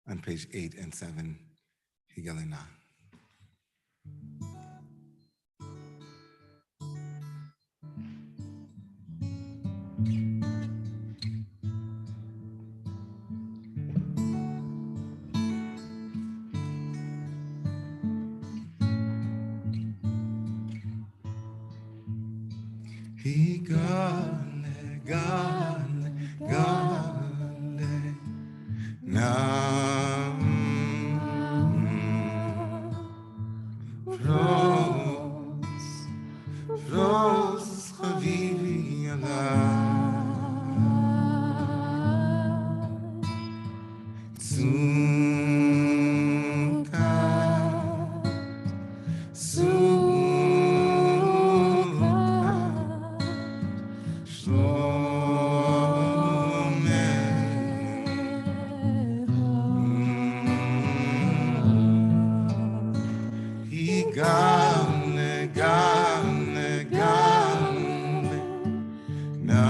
On page 8 and 7, Higalina. Higale, gale, gale, nam, Froz, Chavivi, Gane, gane, gane, na,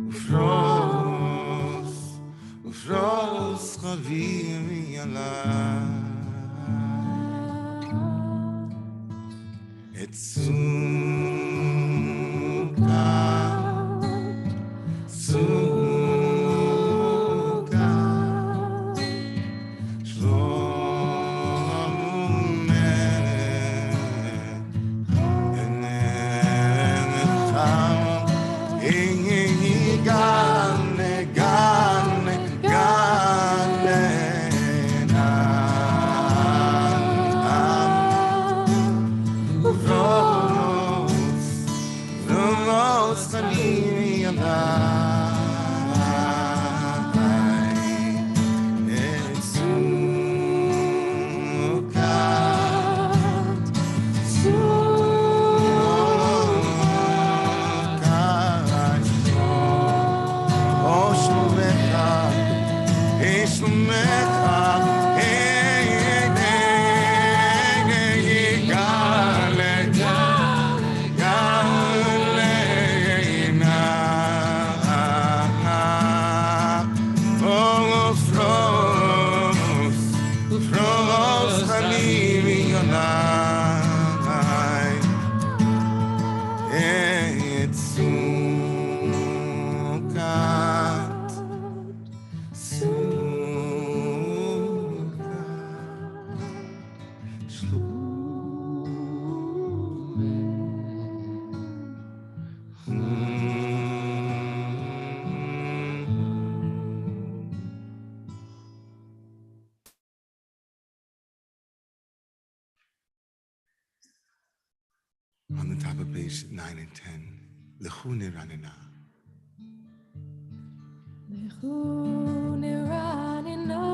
ufros, chaviri alai, On the top of page 9 and 10, Lechune Ranina. Lechune Ranina.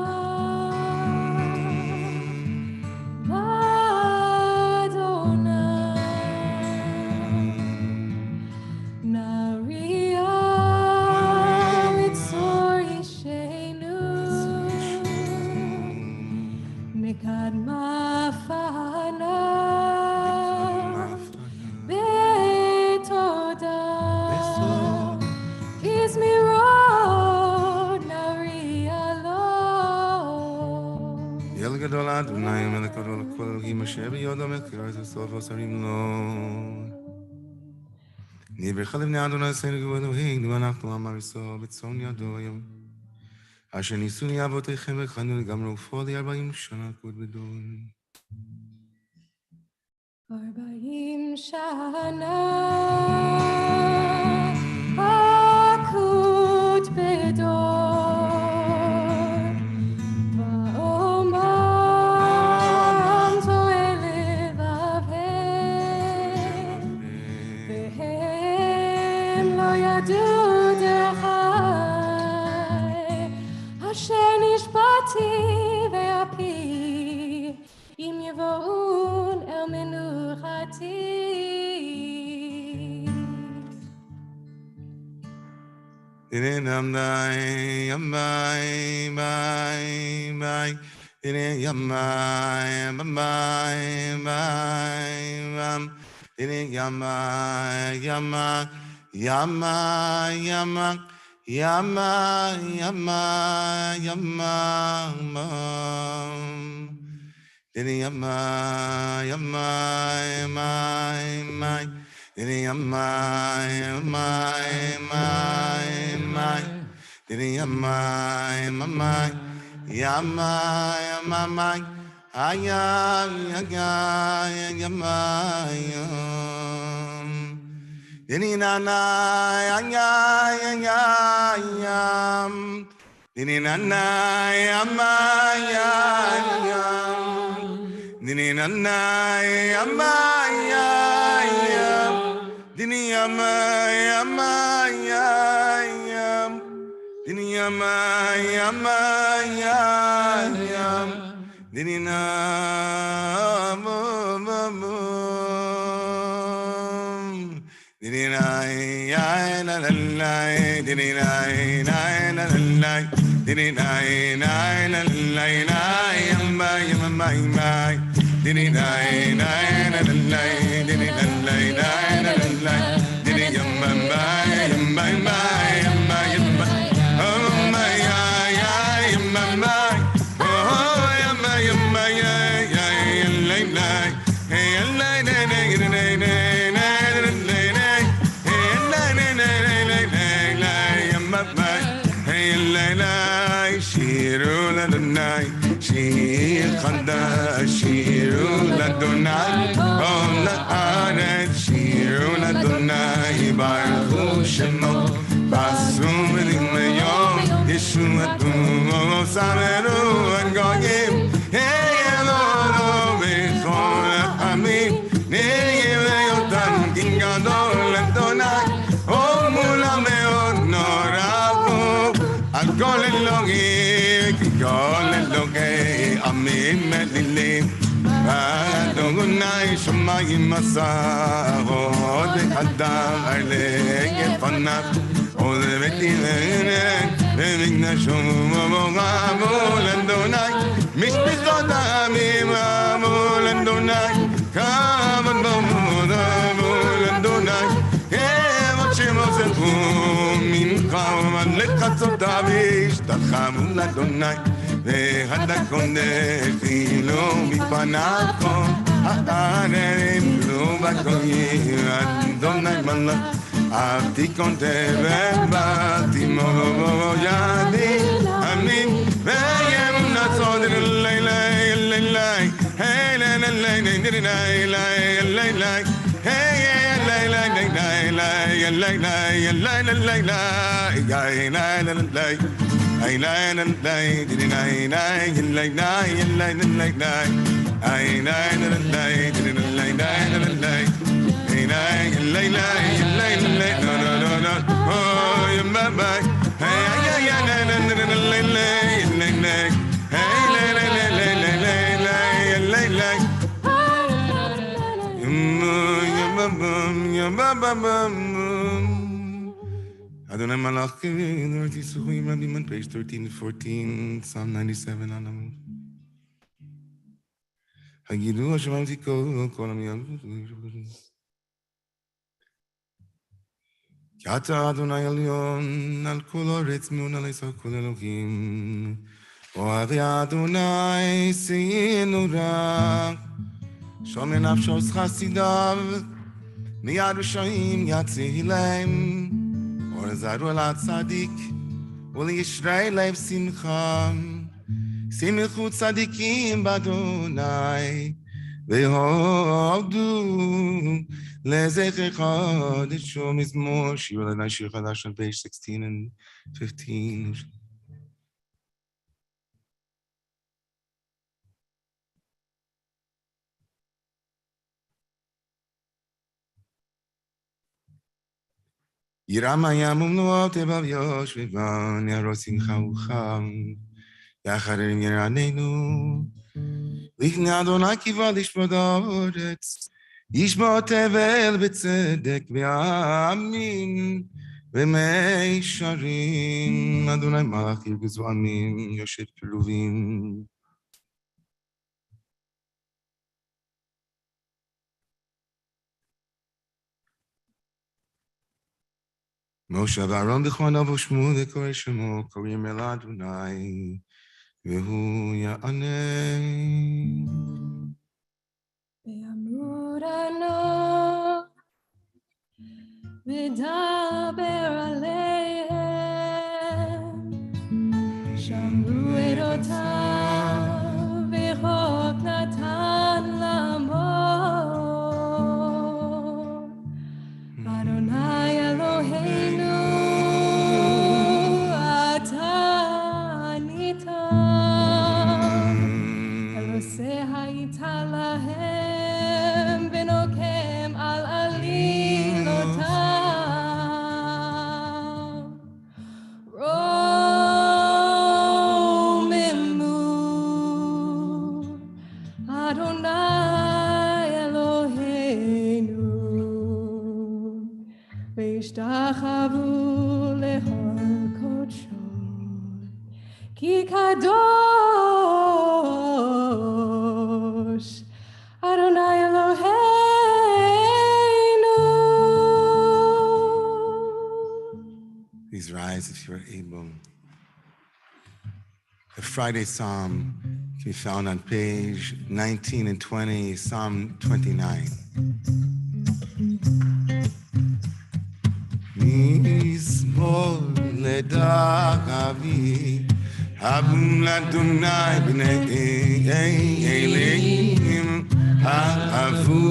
אשר ניסוני אבותיכם וחנו לגמרי ופועל 40 שנה כבוד גדול. 40 שנה אקוט בדור ואומם טועה לבבם והם לא ידעו דרכי אשר נשבעתי ואפי אם יבואון אל מנוחתי. שיר חדש, שירו לאדוני, כל הארץ שירו לאדוני, ברכו שמו, בעשו מילים היום, ישועתו, סמרו הגויים, יבואו בכל העמים, נראה אותם כגדול לאדוני, ומולה מאוד נורא, על כל אלוהים, כל אלוהי עמים אלילים, אדוני שמיים עשה, עוד אדם עלי לפניו, עוד ותראה ומקדשו מול אדוני, משפחות העמים מול אדוני, כבוד מול אדוני, כבוד שמוספו ממך ולחצותיו השתחמו לאדוני, והדקונש תהילו מפניו הערבים לא בגויים, אדוני מלך אהבתי כותב באתי ידי אמין ואמונה צוד לילה לילה היי לילה לילה לילה היי לילה Adonai Malach Kevin, Lord Yisuhui Rabim, page 13 to 14, Psalm 97 on the move. Hagidu Hashem Tiko, Kolam Yam. Yata Adonai Elyon, Al Koloretz Nun Alisa Kol Elohim. Oavi Adonai Seinura, Shomen Afshos Chasidav, Miyad Rishayim Yatzihilem. Zaru al Tzadik, Uli Yisrael Lev Simcha, Similchu tzadikim b'Adonai, ve'hodu lezecher chodesh shom mizmor. Shir Adonai Shir Chadash on page 16 and 15. Yiram Nuot Ebav Yosh Vivan Yarosim Chaucham Yacharim Yiranenu Lichne Adonai Kiva Lishmodoretz Yishmo Tevel B'Tzedek V'Amin V'Mei Sharim Adonai Malach Yirgezu Amin Yoshet Keruvim. Moshe Aaron B'Chanav U'Shmu L'Korei Shemo Korim El Adonai V'Hu Ya'aneh. Ve'amurano v'daber aleihem Shamru edotav v'chok natan lamo Adonai Eloheinu ata anita Eloseh hayita lahem v'nokem al alilotam Romemu Adonai Eloheinu Ve'ishtachavu lechol kodsho Ki kadosh Adonai Eloheinu. Please rise if you are able. The Friday Psalm can be found on page 19 and 20, Psalm 29. Mizmor ledavi, habum ladunai b'nei elohim, ha'avu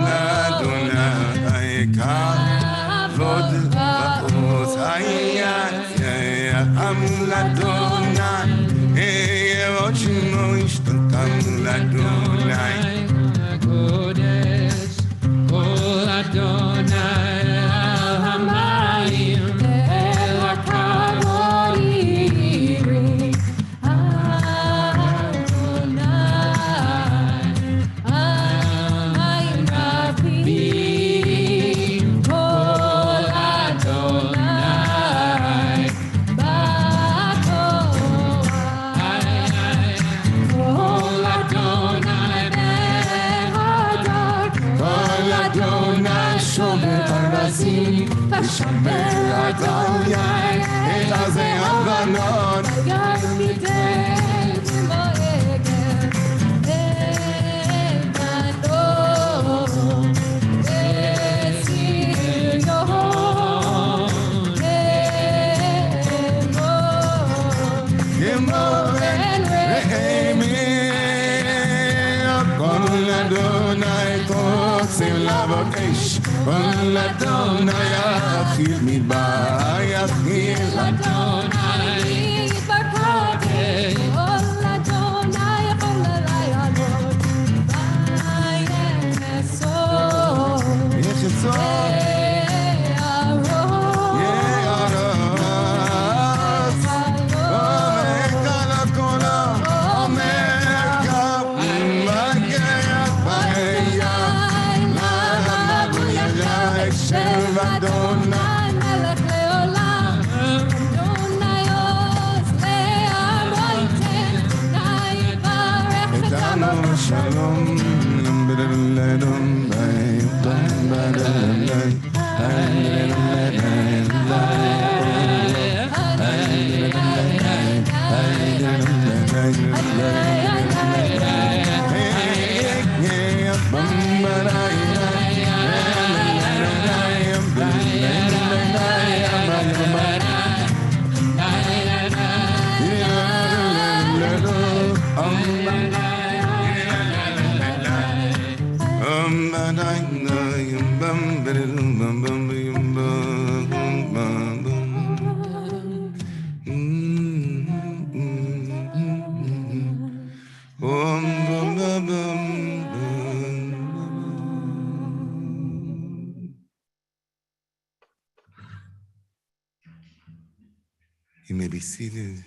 ladunai kavod va'oz hayat, habum ladunai, erot shemo ishtantam ladunai. Kodesh, kol Adonai. Shamer Adonai, Elazeh Avanon, Yamidei v'moegel, Evanon, Esir Yohon, Gemor and Rehemir, Kol Adonai, Kotzim Lavot Eish, Kol Adonai, Achil Midbar, Achil Adonai, Barkate, Kol Adonai, Kol Alayalot, Vayechesod, Yechesod, Ye'aron, Ye'aron, Omer Kala Kola, Omer Kal, Mageyat Baheya, La'amavu Yadai, Shev Adonai, Melech Leolam, Adonai Oz, Le'amoitem, Na'yivarech et Etano Shalom, Ledum, You may be seated.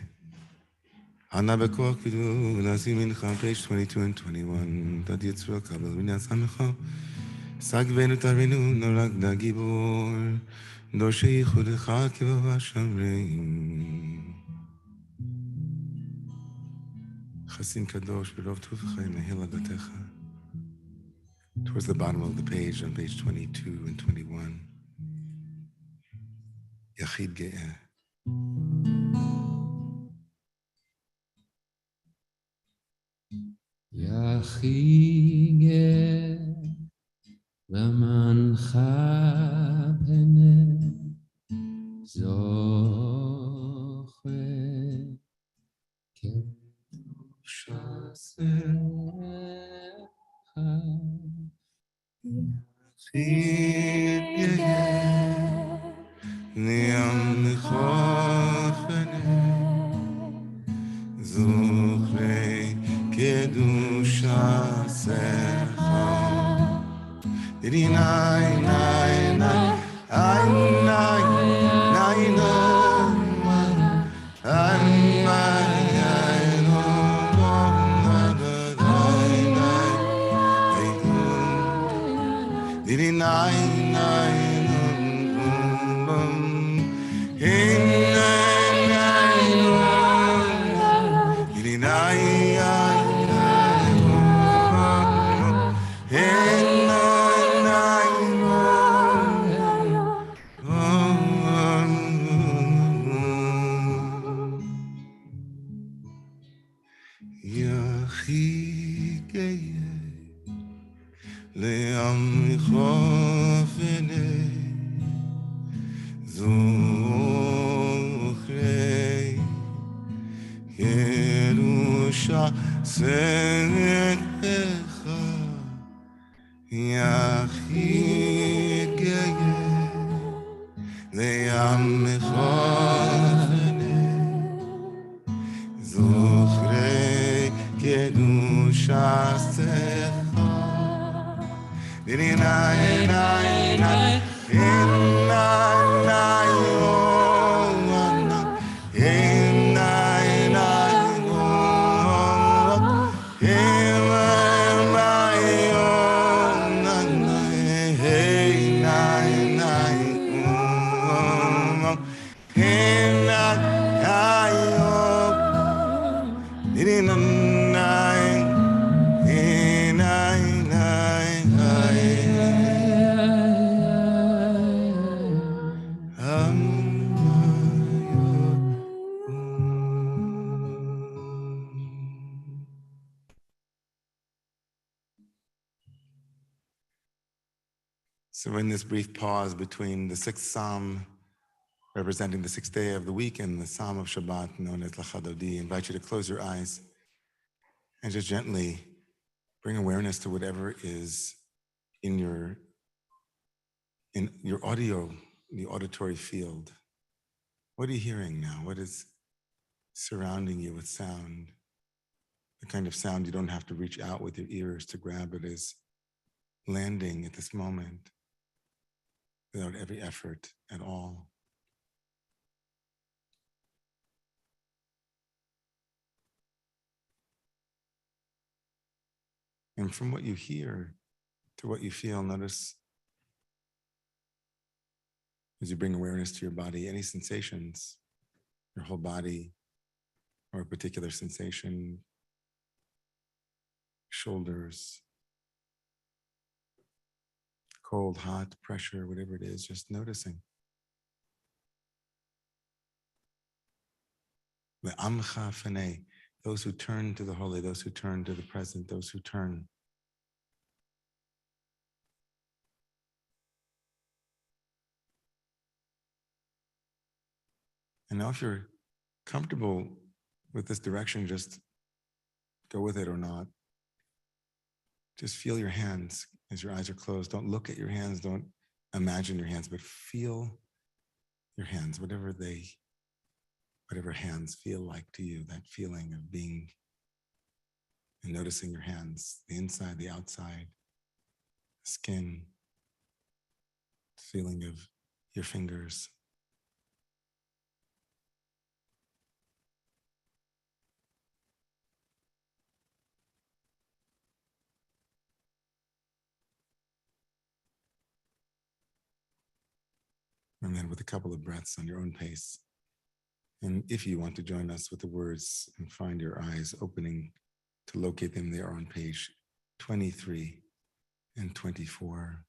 Hana bekor kidu nasi mincha, page 22 and 21. Tad yitzvah kabel v'nyasamecha. Sagvenu tarvenu norak da gibor. Doshei chudecha kivava shamreim. Chasim kadosh berov tuvecha imehil agatecha. Towards the bottom of the page, on page 22 and 21. Yachid ge'eh. Yachige Lamancha Pene Zoche Kedushasecha Yachid ge'eh. Niam nechofene. Zochrei kedusha secha. Didi nai nai nai ai nai nai Didi nai nai Kedusha secha Yachid ge'eh le'amecha Zochrei kedusha secha Didi nai nai nai So in this brief pause between the sixth psalm, representing the sixth day of the week, and the psalm of Shabbat, known as Lachadodi, I invite you to close your eyes and just gently bring awareness to whatever is in your audio, the auditory field. What are you hearing now? What is surrounding you with sound? The kind of sound you don't have to reach out with your ears to grab. It is landing at this moment without every effort at all. And from what you hear to what you feel, notice as you bring awareness to your body, any sensations, your whole body, or a particular sensation, shoulders, cold, hot, pressure, whatever it is, just noticing. The amcha fanei, those who turn to the holy, those who turn to the present, those who turn. And now if you're comfortable with this direction, just go with it or not. Just feel your hands as your eyes are closed. Don't look at your hands. Don't imagine your hands, but feel your hands, whatever hands feel like to you, that feeling of being and noticing your hands, the inside, the outside, the skin, feeling of your fingers. And then with a couple of breaths on your own pace. And if you want to join us with the words and find your eyes opening to locate them, they are on page 23 and 24,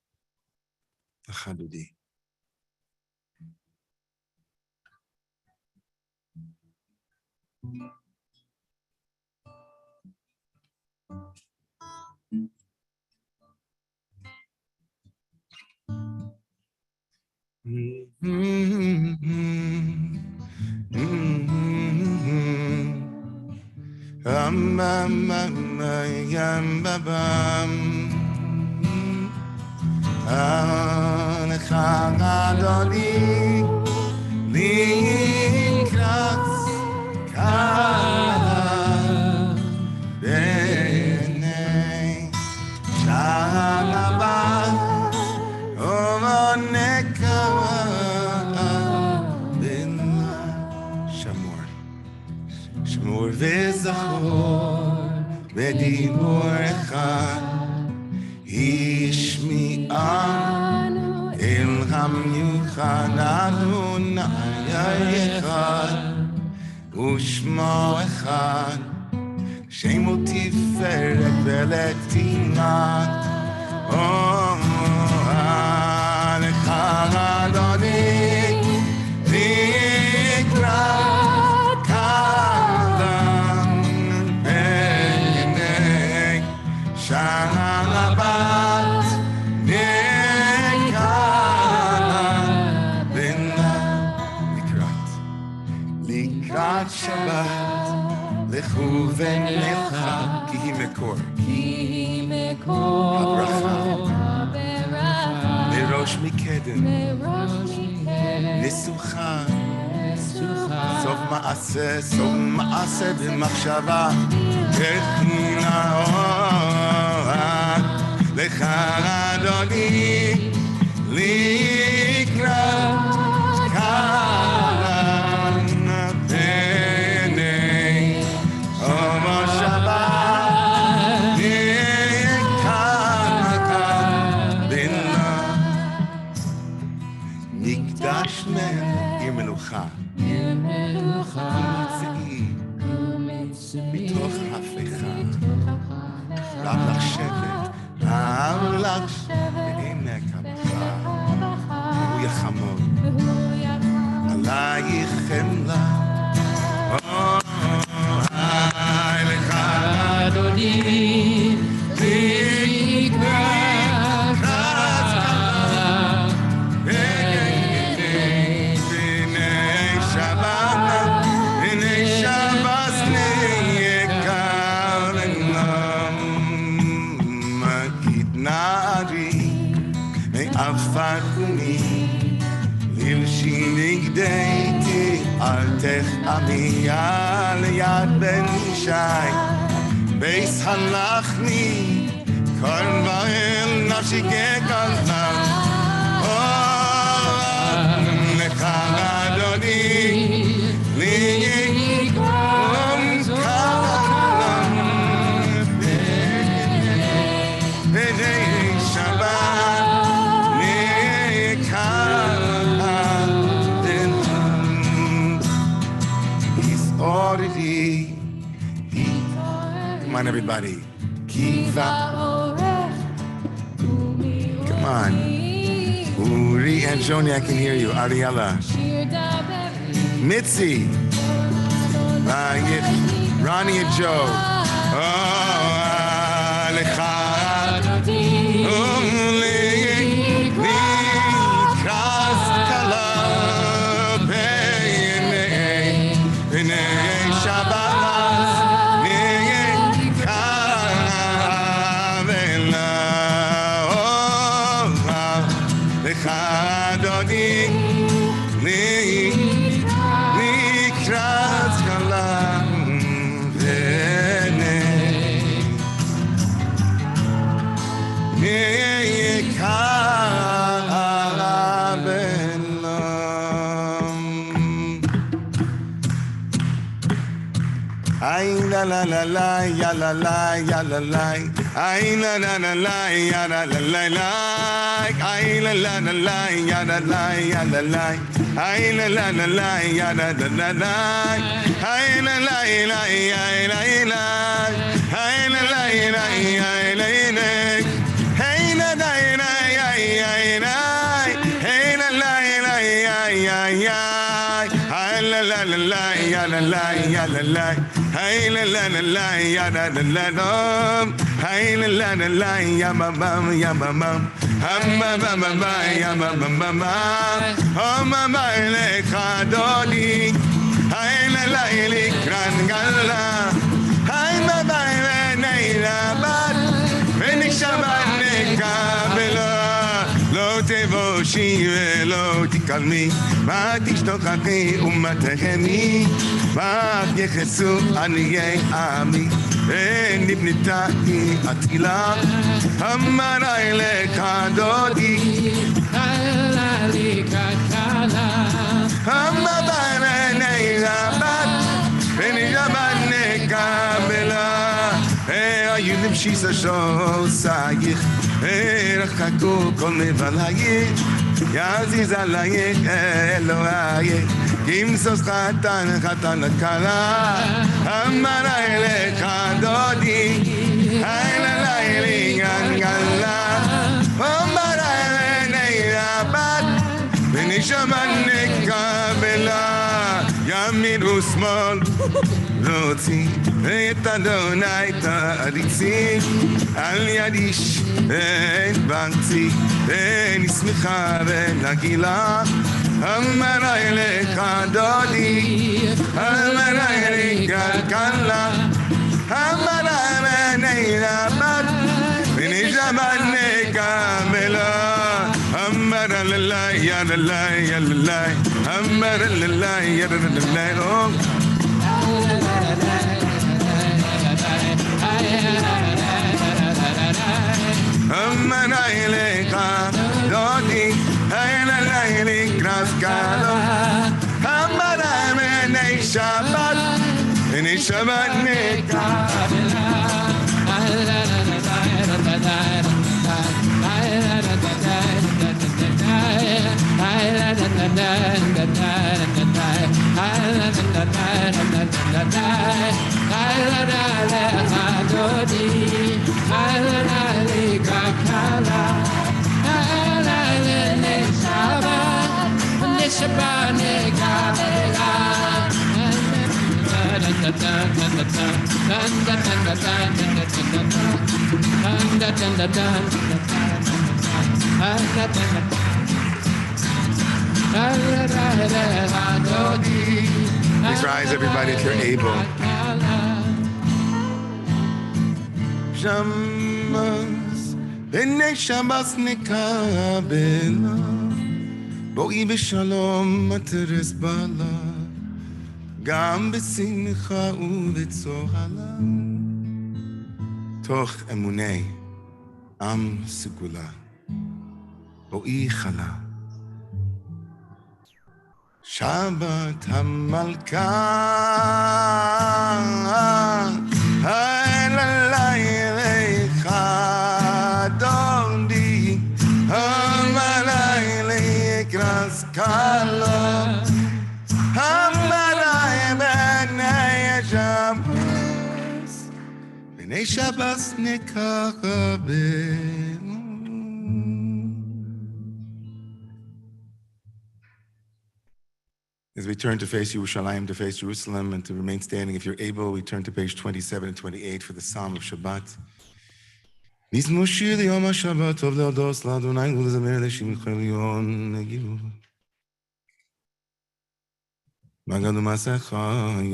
the Chadudi. שמור וזכור בדיבור אחד השמיענו אל המיוחד אדוני אחד ושמו אחד שמו תפארת ולתימת לך אדוני נקרא Shabbat Likrat Shabbat Lechu v'necha Ki hi mekor Habracha Merosh mikedem Nesucha Sof ma'aseh b'machshava Techina לך אדוני לקראת כאן פני אומו שבת נקרא בינה מקדש עיר מלוכה צאי מתוך הפיכה רב לך שבט העולת בעיני כבך, והוא יחמוד עלייך חמלה. לך אדוני לקראת כאן בני שבת הפכני ללשי נגדיתי אל תחמי על יד בן ישי בייס הלכני קרבל נפשי כקלתם לך אדוני לקראת כאן בני שבת Come on, everybody. Kiva. Come on. Uri and Joni, I can hear you. Ariella. Mitzi. Ronnie and Joe. Shabbat la la ya la la ya la la ay la la la la ya la la la la ay la la la la ya la la ya la la ay la la la la ya la la la la ay la la la ya la la ay la la la ya la la hey la la la ya ya la hey la la la ya ya ya ay la la la la ya la la ya la la hey la la la la ya la la la la hey la la la la ya ma ma ya ma ma ma ma ma ma ya ma ma ma ma oh ma ma le khadodi hey la la le kran galla hey ma ma le nei la bat ben shaban ne kabela lo tevoshi ve lo tikalmi ma tishtokhati ummatehemi ma yechesu aniyei ami nibnitahi atila amarai lekadodi amarai neizabat benizabat nekabela ayunim shisa shosayich rachatu kol mevalayich yaziz alayich eloayich kimsos khatan khatan kala amarai lekadodi ay la la ngala amarai neizabat benishaman nekabela yamid usmol roti et adonai ta'aritzi al yadish et banti nismicha venagila amarai lekadodi amarai lekalkala amarai neizabat benishaman nekabela amara lillahi ya lillahi ya lillahi amara lillahi ya lillahi oh amara ileka dodi ayla laili kraskalo amara nei shabbat neka Please rise, everybody, if you're able. Shamas, b'nei Shabbos nekabela, boi b'shalom materes bala, gam b'simcha u'b'tzohala, toch emunei, am segula, boi chala. Shabbat HaMalka Halalai Lecha Dodi Hamalai Lekras Kalo Hamalai B'nei Shabbos B'nei Shabbos Nekachabelu. As we turn to face Yerushalayim, to face Jerusalem, and to remain standing, if you're able, we turn to page 27 and 28 for the Psalm of Shabbat. Nismo shir yom HaShabbat tov leodos la'Adonai u'lezamer le'shimcha elyon negilu. Magadu ma'asecha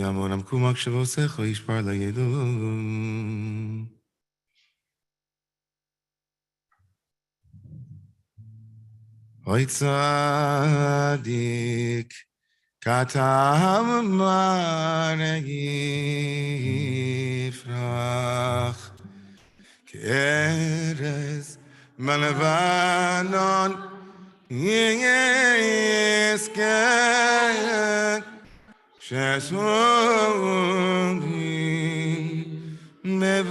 yamor amku machshavosecha yishpar la'yedu. Oy tzadik Katam manegifrach Keres Malvanon Yeskek Shesogim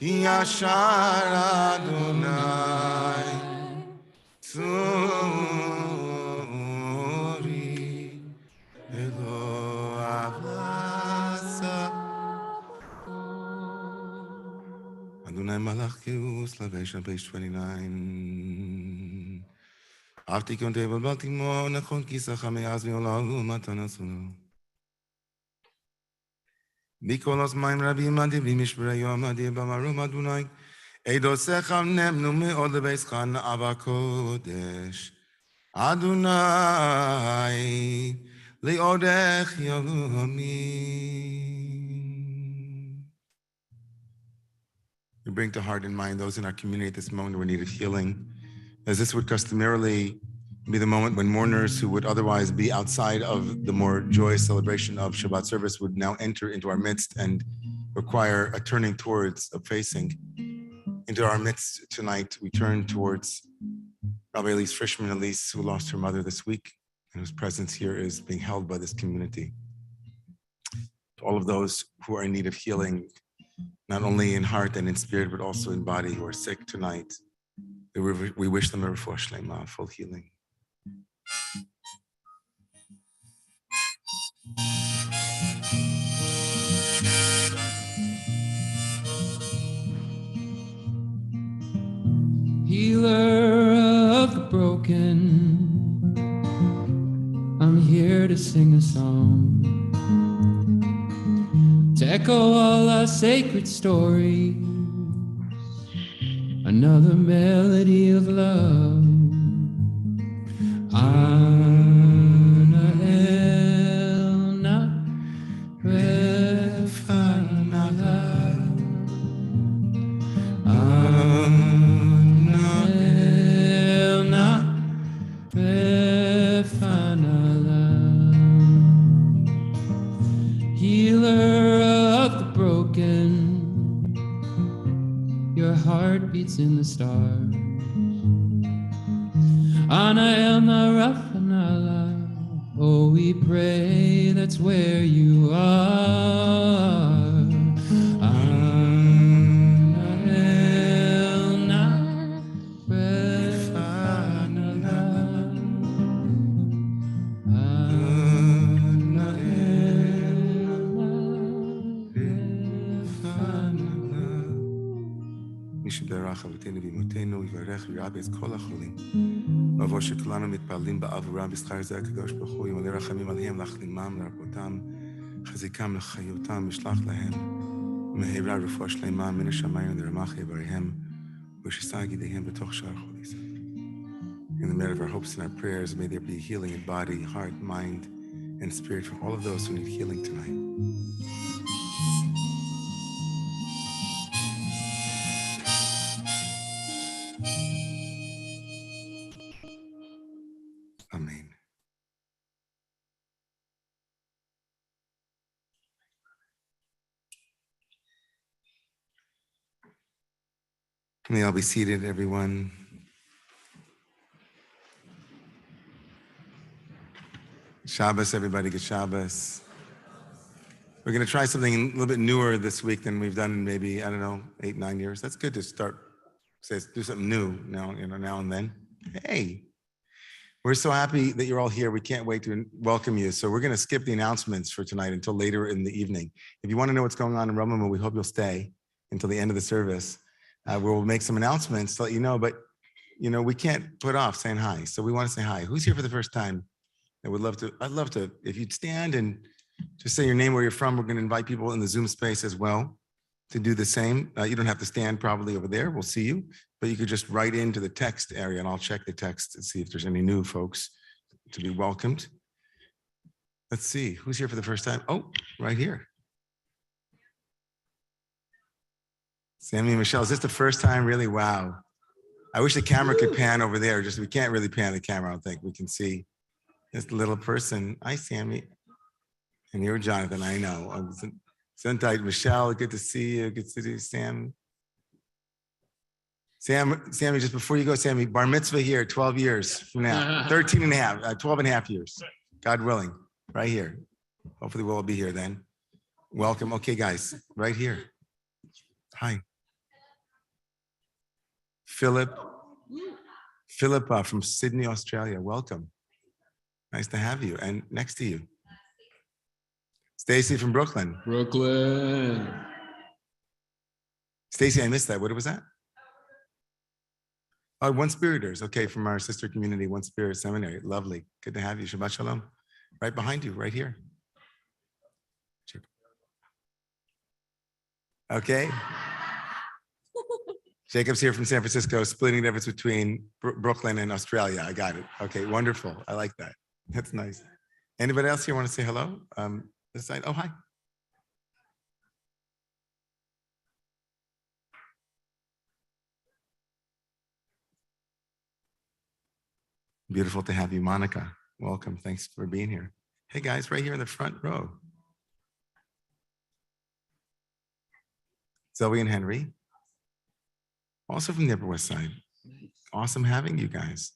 Yashar Adonai Tzuri Elo Avasa Adonai Malach Keus Lavesha, page 29. After Table Baltimore, Nachon Kisach Meaz Violahu Matanasunu. Nikolos Maim Rabbi Madi Mishbrayo Madi Bamarum Adonai. Edo Secham Nemnu Meod Lebeis Khan Abakodesh. Adonai Leodech Yomi. We bring to heart and mind those in our community at this moment who are in need of healing, as this would customarily be the moment when mourners who would otherwise be outside of the more joyous celebration of Shabbat service would now enter into our midst and require a turning towards, a facing into our midst tonight. We turn towards Rabbi Elise Frischman, Elise, who lost her mother this week and whose presence here is being held by this community. To all of those who are in need of healing, not only in heart and in spirit, but also in body, who are sick tonight, we wish them a refuah shlema, full healing. Healer of the broken, I'm here to sing a song, to echo all our sacred stories, another melody of love. Ana elna refanala, Ana elna refanala. Healer of the broken, your heart beats in the stars. Ana elna rafanala, oh, we pray that's where you are. Ana elna refanala, Ana elna refanala. Mishiberach Avotenu V'Imotenu Yivarech V'Yirabeh Es Kol HaCholim. V'avo shekulanu mitpalim ba'avuram b'schar zeh HaKadosh Baruch Hu Yimalei Rachamim Alehem Lachlimam L'Rapotam Chazikam L'Chayotam Mishlach Lahem Meheira Refuah Shlema Min HaShamayim L'Ramach Yevarehem V'Shisa Gidehem B'toch Shar Chol Yisrael. In the merit of our hopes and our prayers, may there be healing in body, heart, mind, and spirit for all of those who need healing tonight. Amen. May all be seated, everyone. Shabbos, everybody, get Shabbos. We're going to try something a little bit newer this week than we've done in maybe, 8, 9 years. That's good to start, do something new now and then. Hey, we're so happy that you're all here. We can't wait to welcome you. So we're going to skip the announcements for tonight until later in the evening. If you want to know what's going on in Romemu, we hope you'll stay until the end of the service. We'll make some announcements to let you know, but we can't put off saying hi. So we want to say hi. Who's here for the first time? I'd love to, if you'd stand and just say your name, where you're from. We're going to invite people in the Zoom space as well to do the same. You don't have to stand probably over there. We'll see you, but you could just write into the text area and I'll check the text and see if there's any new folks to be welcomed. Let's see, who's here for the first time? Oh, right here. Sammy and Michelle, is this the first time? Really? Wow. I wish the camera could pan over there. Just we can't really pan the camera, I don't think. We can see this little person. Hi, Sammy. And you're Jonathan, I know. Untitled Michelle, good to see you. Good to see you, Sam. Sammy, just before you go, Sammy, bar mitzvah here, 12 years from now, 13 and a half, 12 and a half years, God willing, right here. Hopefully we'll all be here then. Welcome. Okay, guys, right here. Hi. Philip from Sydney, Australia. Welcome. Nice to have you. And next to you, Stacy from Brooklyn. Brooklyn. Stacy, I missed that. What was that? Oh, One Spiriters. Okay, from our sister community, One Spirit Seminary. Lovely. Good to have you. Shabbat Shalom. Right behind you, right here. Okay. Jacob's here from San Francisco, splitting the difference between Brooklyn and Australia. I got it. Okay, wonderful. I like that. That's nice. Anybody else here want to say hello? This side. Oh, hi. Beautiful to have you, Monica. Welcome. Thanks for being here. Hey, guys, right here in the front row. Zoe and Henry. Also from the Upper West Side. Awesome having you guys.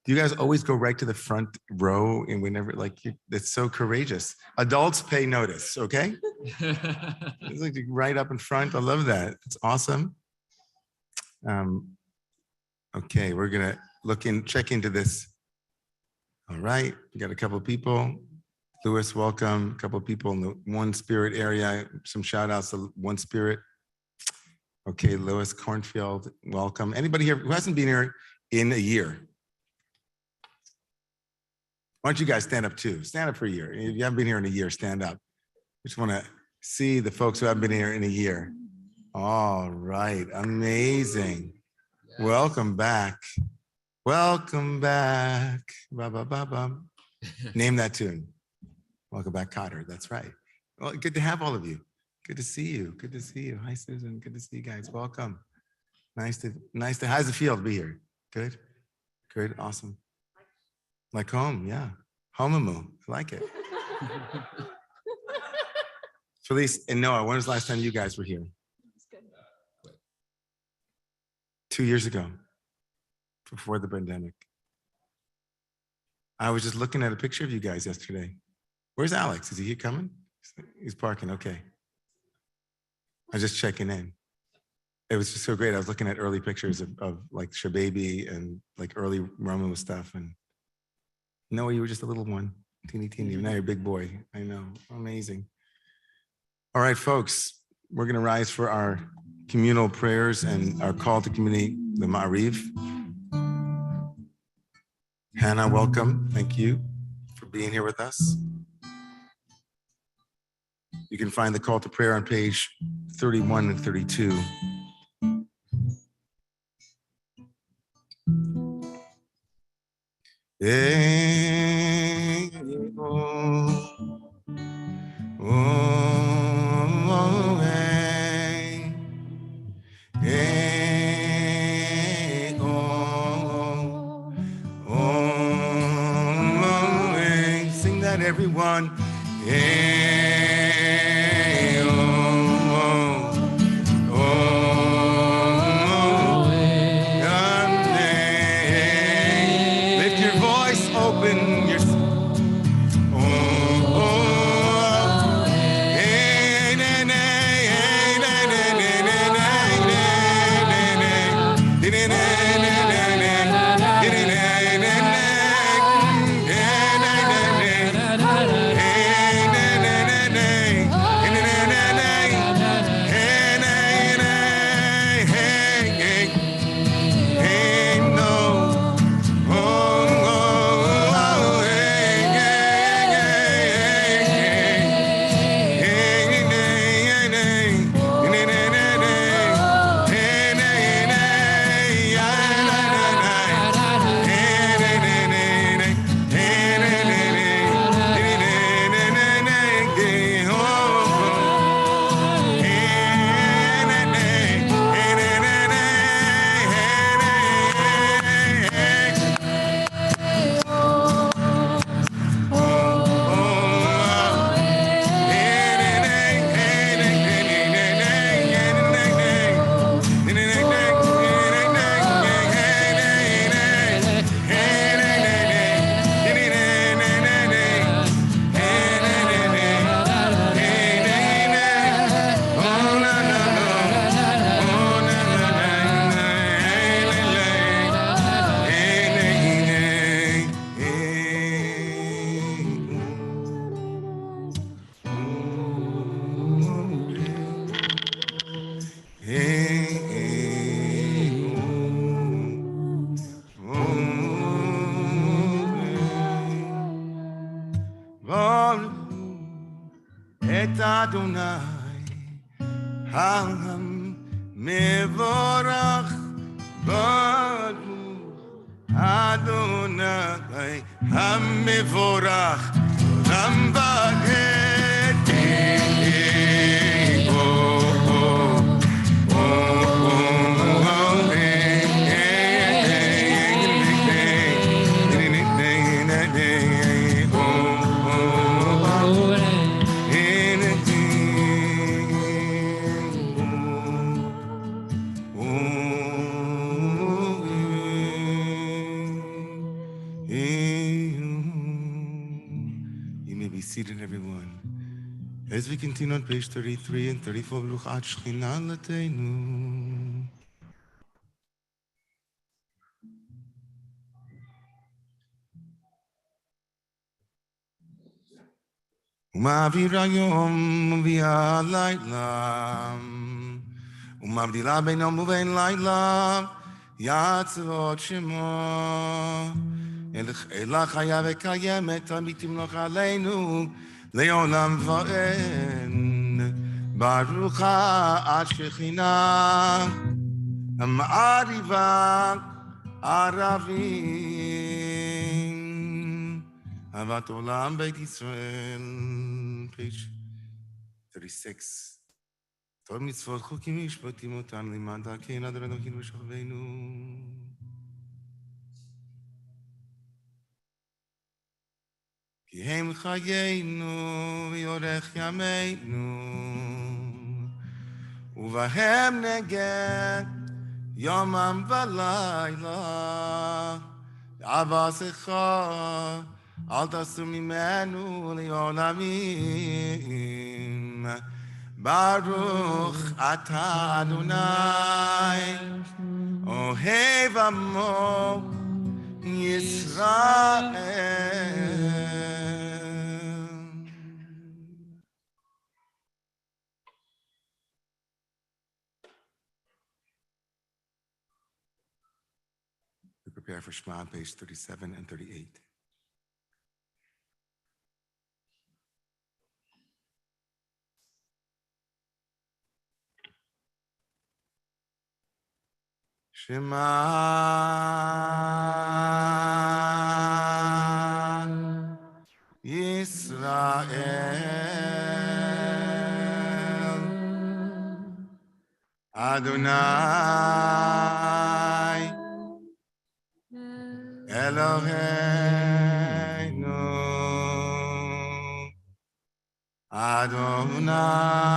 Do you guys always go right to the front row and whenever, like, it's so courageous. Adults pay notice, okay? It's like right up in front. I love that. It's awesome. Okay, we're gonna check into this. All right, we got a couple of people. Lewis, welcome. A couple of people in the One Spirit area. Some shout outs to One Spirit. Okay, Lewis Cornfield, welcome. Anybody here who hasn't been here in a year? Why don't you guys stand up too? Stand up for a year. If you haven't been here in a year, stand up. We just want to see the folks who haven't been here in a year. All right, amazing. Welcome back. Welcome back. Ba, ba, ba, ba. Name that tune. Welcome back, Cotter. That's right. Well, good to have all of you. Good to see you. Good to see you. Hi, Susan. Good to see you guys. Welcome. Nice to. How's it feel to be here? Good. Good. Awesome. Like home. Yeah. Homamu. I like it. Felice and Noah, when was the last time you guys were here? 2 years ago, before the pandemic. I was just looking at a picture of you guys yesterday. Where's Alex? Is he here coming? He's parking. Okay. I was just checking in. It was just so great. I was looking at early pictures of like Shababy and like early Romemu stuff. And Noah, you were just a little one, teeny. Now you're a big boy. I know. Amazing. All right, folks, we're going to rise for our communal prayers and our call to community, the Ma'ariv. Hannah, welcome. Thank you for being here with us. You can find the call to prayer on page 31 and 32. Sing that, everyone. Lift your voice, open your. את אדוני, המבורך ברוך אדוני המבורך גם בעת seated, everyone. As we continue on page 33 and 34, Baruch Ad Shechina Lateinu. ומעביר היום ומביאה לילה ומבדילה בין יום ובין לילה יעצרות שמו אלך חיה וקיימת תמיד תמלוך עלינו לעולם ועד ברוך עד שכינה המעריבה ערבים אהבת עולם בית ישראל, page 36. תורה מצוות חוקים משפטים אותם למען דרכנו עד אלוהינו ושוכבנו. כי הם חיינו ויורך ימינו, ובהם נגד יומם ולילה, עבסך אל תסור ממנו לעולמים. ברוך אתה אדוני, אוהב עמו ישראל. We prepare for Shema on page 37 and 38. Shema Yisrael Adonai Eloheinu Adonai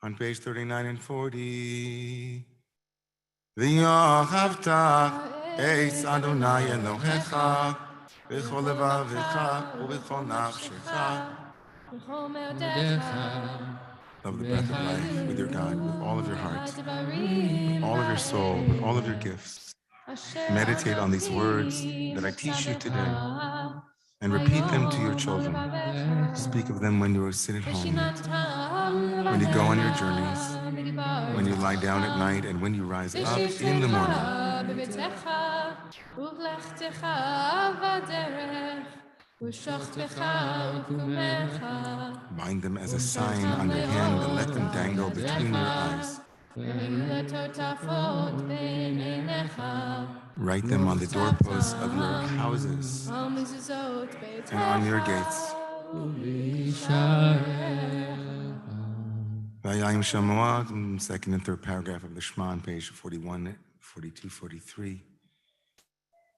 On page 39 and 40, V'yohavta eis Adonai Elohecha v'chol levavecha u'v'chol nafshecha. Love the breath of life with your God, with all of your heart, with all of your soul, with all of your gifts. Meditate on these words that I teach you today and repeat them to your children. Speak of them when you sit at home, when you go on your journeys, when you lie down at night, and when you rise up in the morning. Bind them as a sign on your hand and let them dangle between your eyes. Write them on the doorposts of your houses and on your gates. Vayayim Shamoat, second and third paragraph of the Shema on page 41, 42, 43.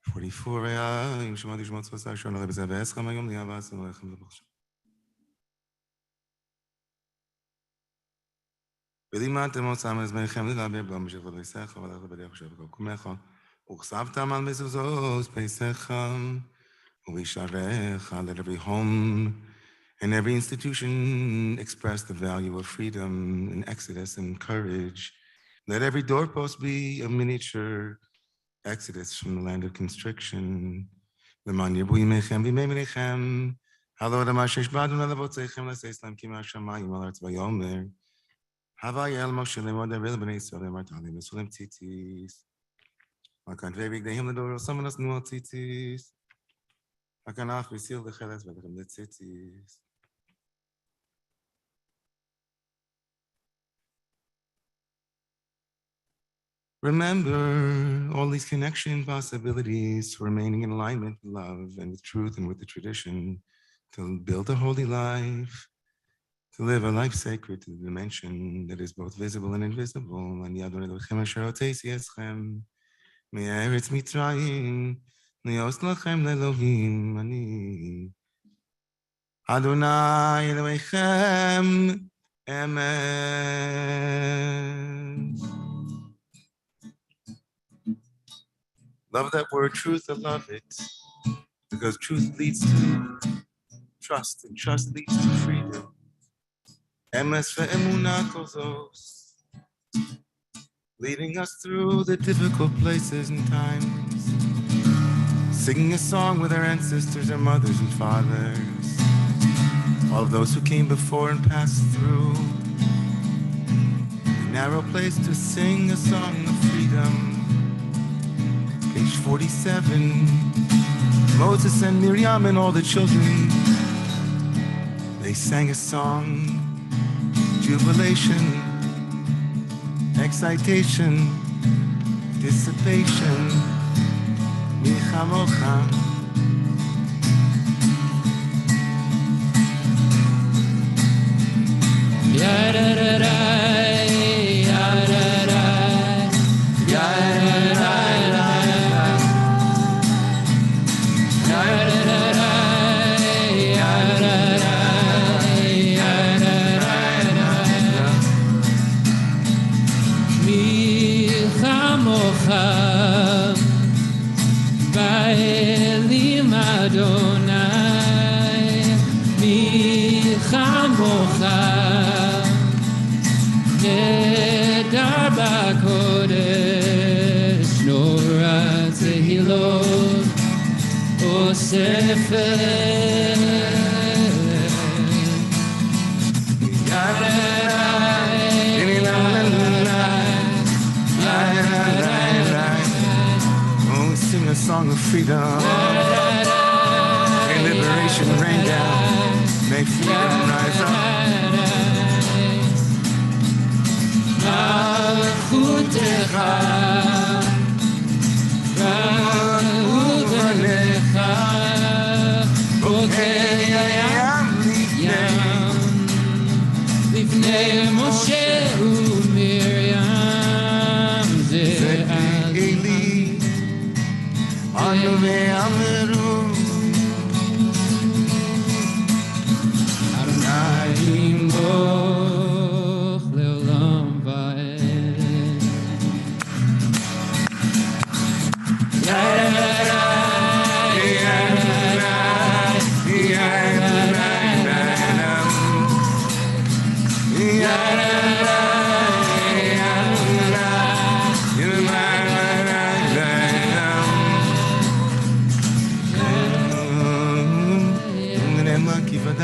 44, Vayayim Shamoat Yishmot Tzvasar Shon Alei B'zeh V'escham Hayom Li'avas Elohechem L'Bachshem. ולימדתם אותם על זמנכם לדבר בלום בשביל פסח, אבל הלכת בדרך בשביל כל קומך, וכסבתם על מזוזות פסח, ובישעריך, let every home and every institution express the value of freedom and exodus and courage. Let every doorpost be a miniature exodus from the land of constriction. למען ירבו ימיכם וימי מניכם. הלא אדמה שהשבעתם לבוצעכם לשאת להם כי מהשמיים על הארץ ויאמר. הווה יעל משה לאמור דבר לבני ישראל אמרת עליהם וסולם ציציס. וכאן ובגדיהם לדור סמן אסנו על ציציס. וכאן אף וסיל לחלס ולכם לציציס. Remember all these connection possibilities for remaining in alignment with love and with truth and with the tradition to build a holy life, to live a life sacred to the dimension that is both visible and invisible. And Yadon Elohim asher hotzeis yeschem me'eretz Mitzrayim lios lachem le'Elohim ani Adonai Elohechem emet. Love that word truth, I love it, because truth leads to trust, and trust leads to freedom. Emes ve'emunah kozos, leading us through the difficult places and times, singing a song with our ancestors, our mothers and fathers, all of those who came before and passed through. A narrow place to sing a song of freedom. Page 47, Moses and Miriam and all the children, they sang a song, jubilation, excitation, dissipation, Michamocha. Ya-da-da-da, ya-da-da, ya-da-da-da. Ba'elim Adonai mi chamocha nedar ba'kodesh nora tehilot osefet Sing a song of freedom. May liberation rain down. May freedom rise up. Malchutecha Ba'uvanecha Bokei Yam Lifnei Moshe u'Miriam Ze'ali Anu ve'ameru Adonai Yimboch le'olam va'ed.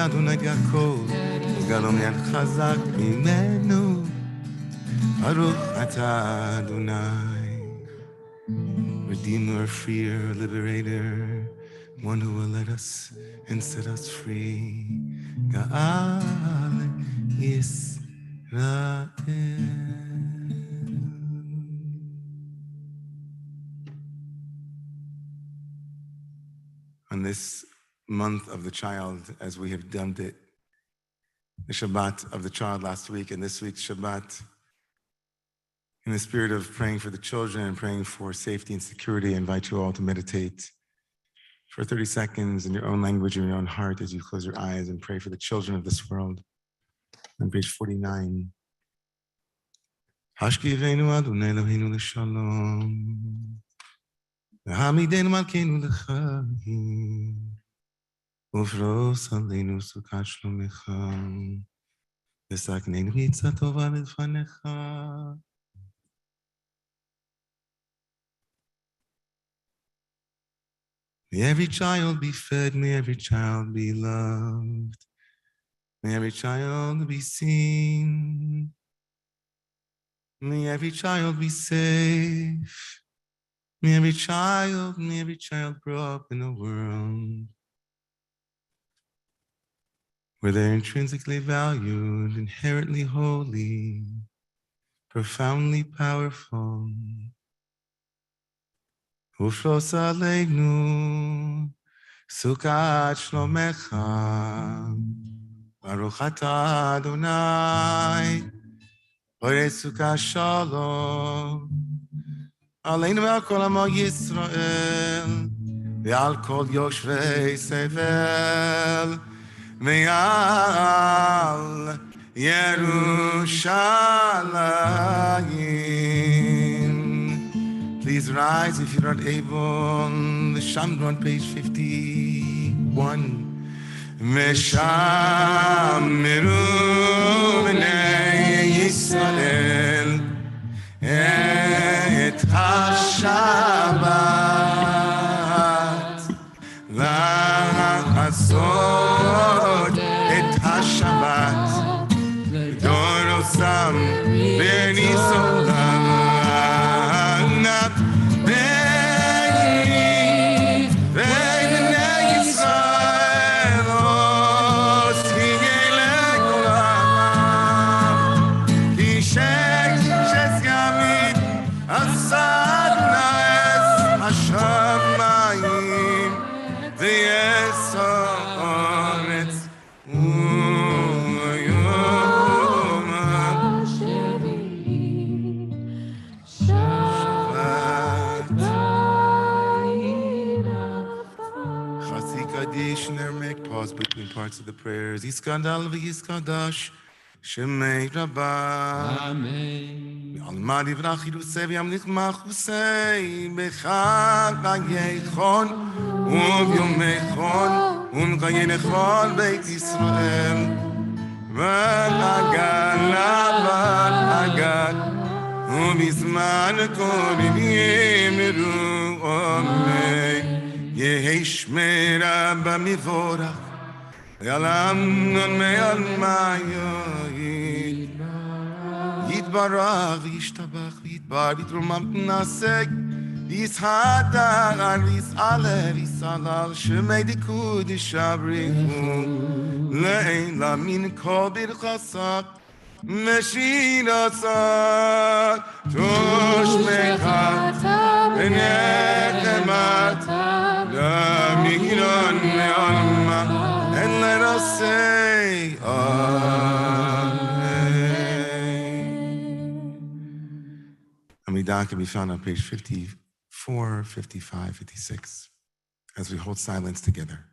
Adonai Yaakov, Galom Yad Chazak Mimenu, Baruch Atah Adonai, Redeemer, Freer, Liberator, one who will let us and set us free. Ga'al Yisrael. On this month of the child, as we have dubbed it, the Shabbat of the child last week, and this week's Shabbat, in the spirit of praying for the children and praying for safety and security, I invite you all to meditate for 30 seconds in your own language, in your own heart, as you close your eyes and pray for the children of this world. On page 49. Hashkivenu Adonai Eloheinu l'shalom, v'hamidenu malkeinu l'chaim, ופרוס עלינו סוכת שלומך, וסכננו בעצה טובה לפניך. May every child be fed, may every child be loved. May every child be seen. May every child be safe. May every child grow up in a world where they're intrinsically valued, inherently holy, profoundly powerful. Uflos aleinu, sukat shlomecha, baruch atah Adonai, borei sukat shalom, aleinu ve'al kol amo Yisrael, ve'al kol yoshvei sevel, ve'al Yerushalayim. Please rise if you're not able. The Shamdu on page 51. Meshamiru b'nei Yisrael et HaShabbat לעשות את השבת דורוסם וניסולם ובני ישראל עושים לכל העם כי שסגמית עשת נס השמיים ויש הארץ ויום Chasi Kaddish, never make pause between parts of the prayers. Yiskadal v'yiskadash, Shemei Rabbah. Amen. Alma divrach yirusei v'yamlich machusei, b'chag ha'yechon, u'vyomechon, u'mchayinechon beit Yisrael. V'agad, ובזמן הקוראים נראו עומי, יהי שמרה במבורך, ועל אמנון מעלמי יתברך וישתבח ויתבר ויתרומם תנסק, ויסהדר ויסעלה ויסעלל, שמי דיקוד ישבריחו, לעילה מן כל ברכסק, Meshirasat Toshmecha Benetemat Lamiron Me'alma, and let us say Amen. Amidah can be found on page 54, 55, 56 as we hold silence together.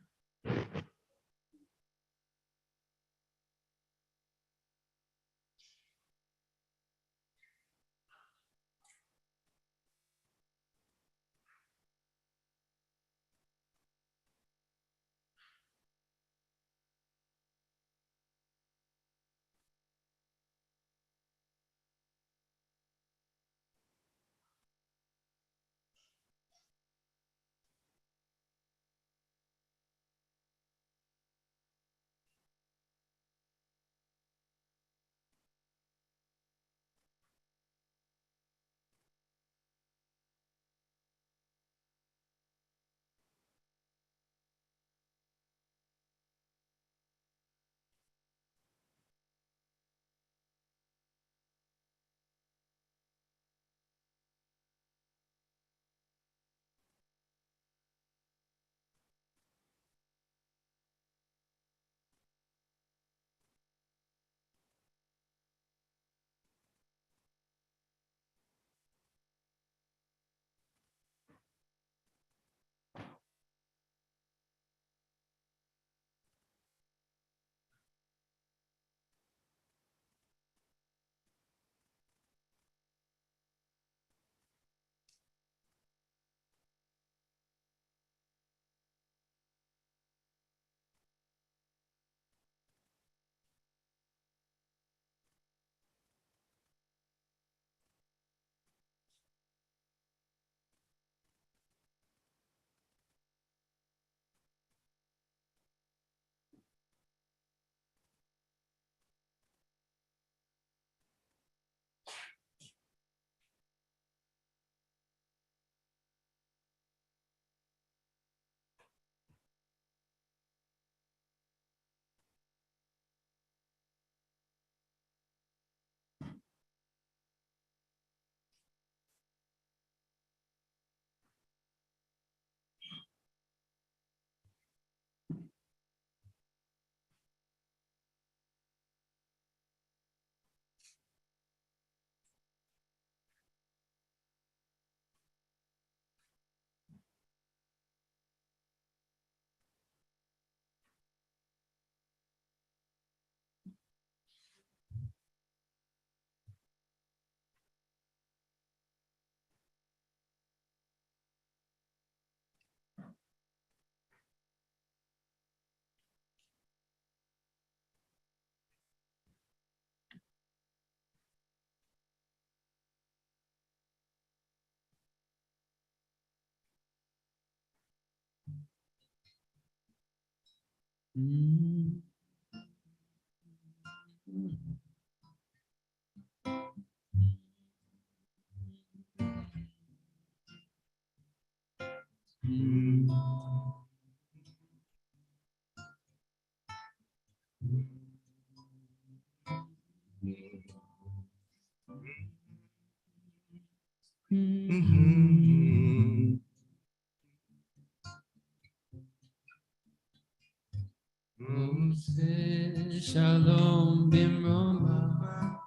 Shalom bimroma.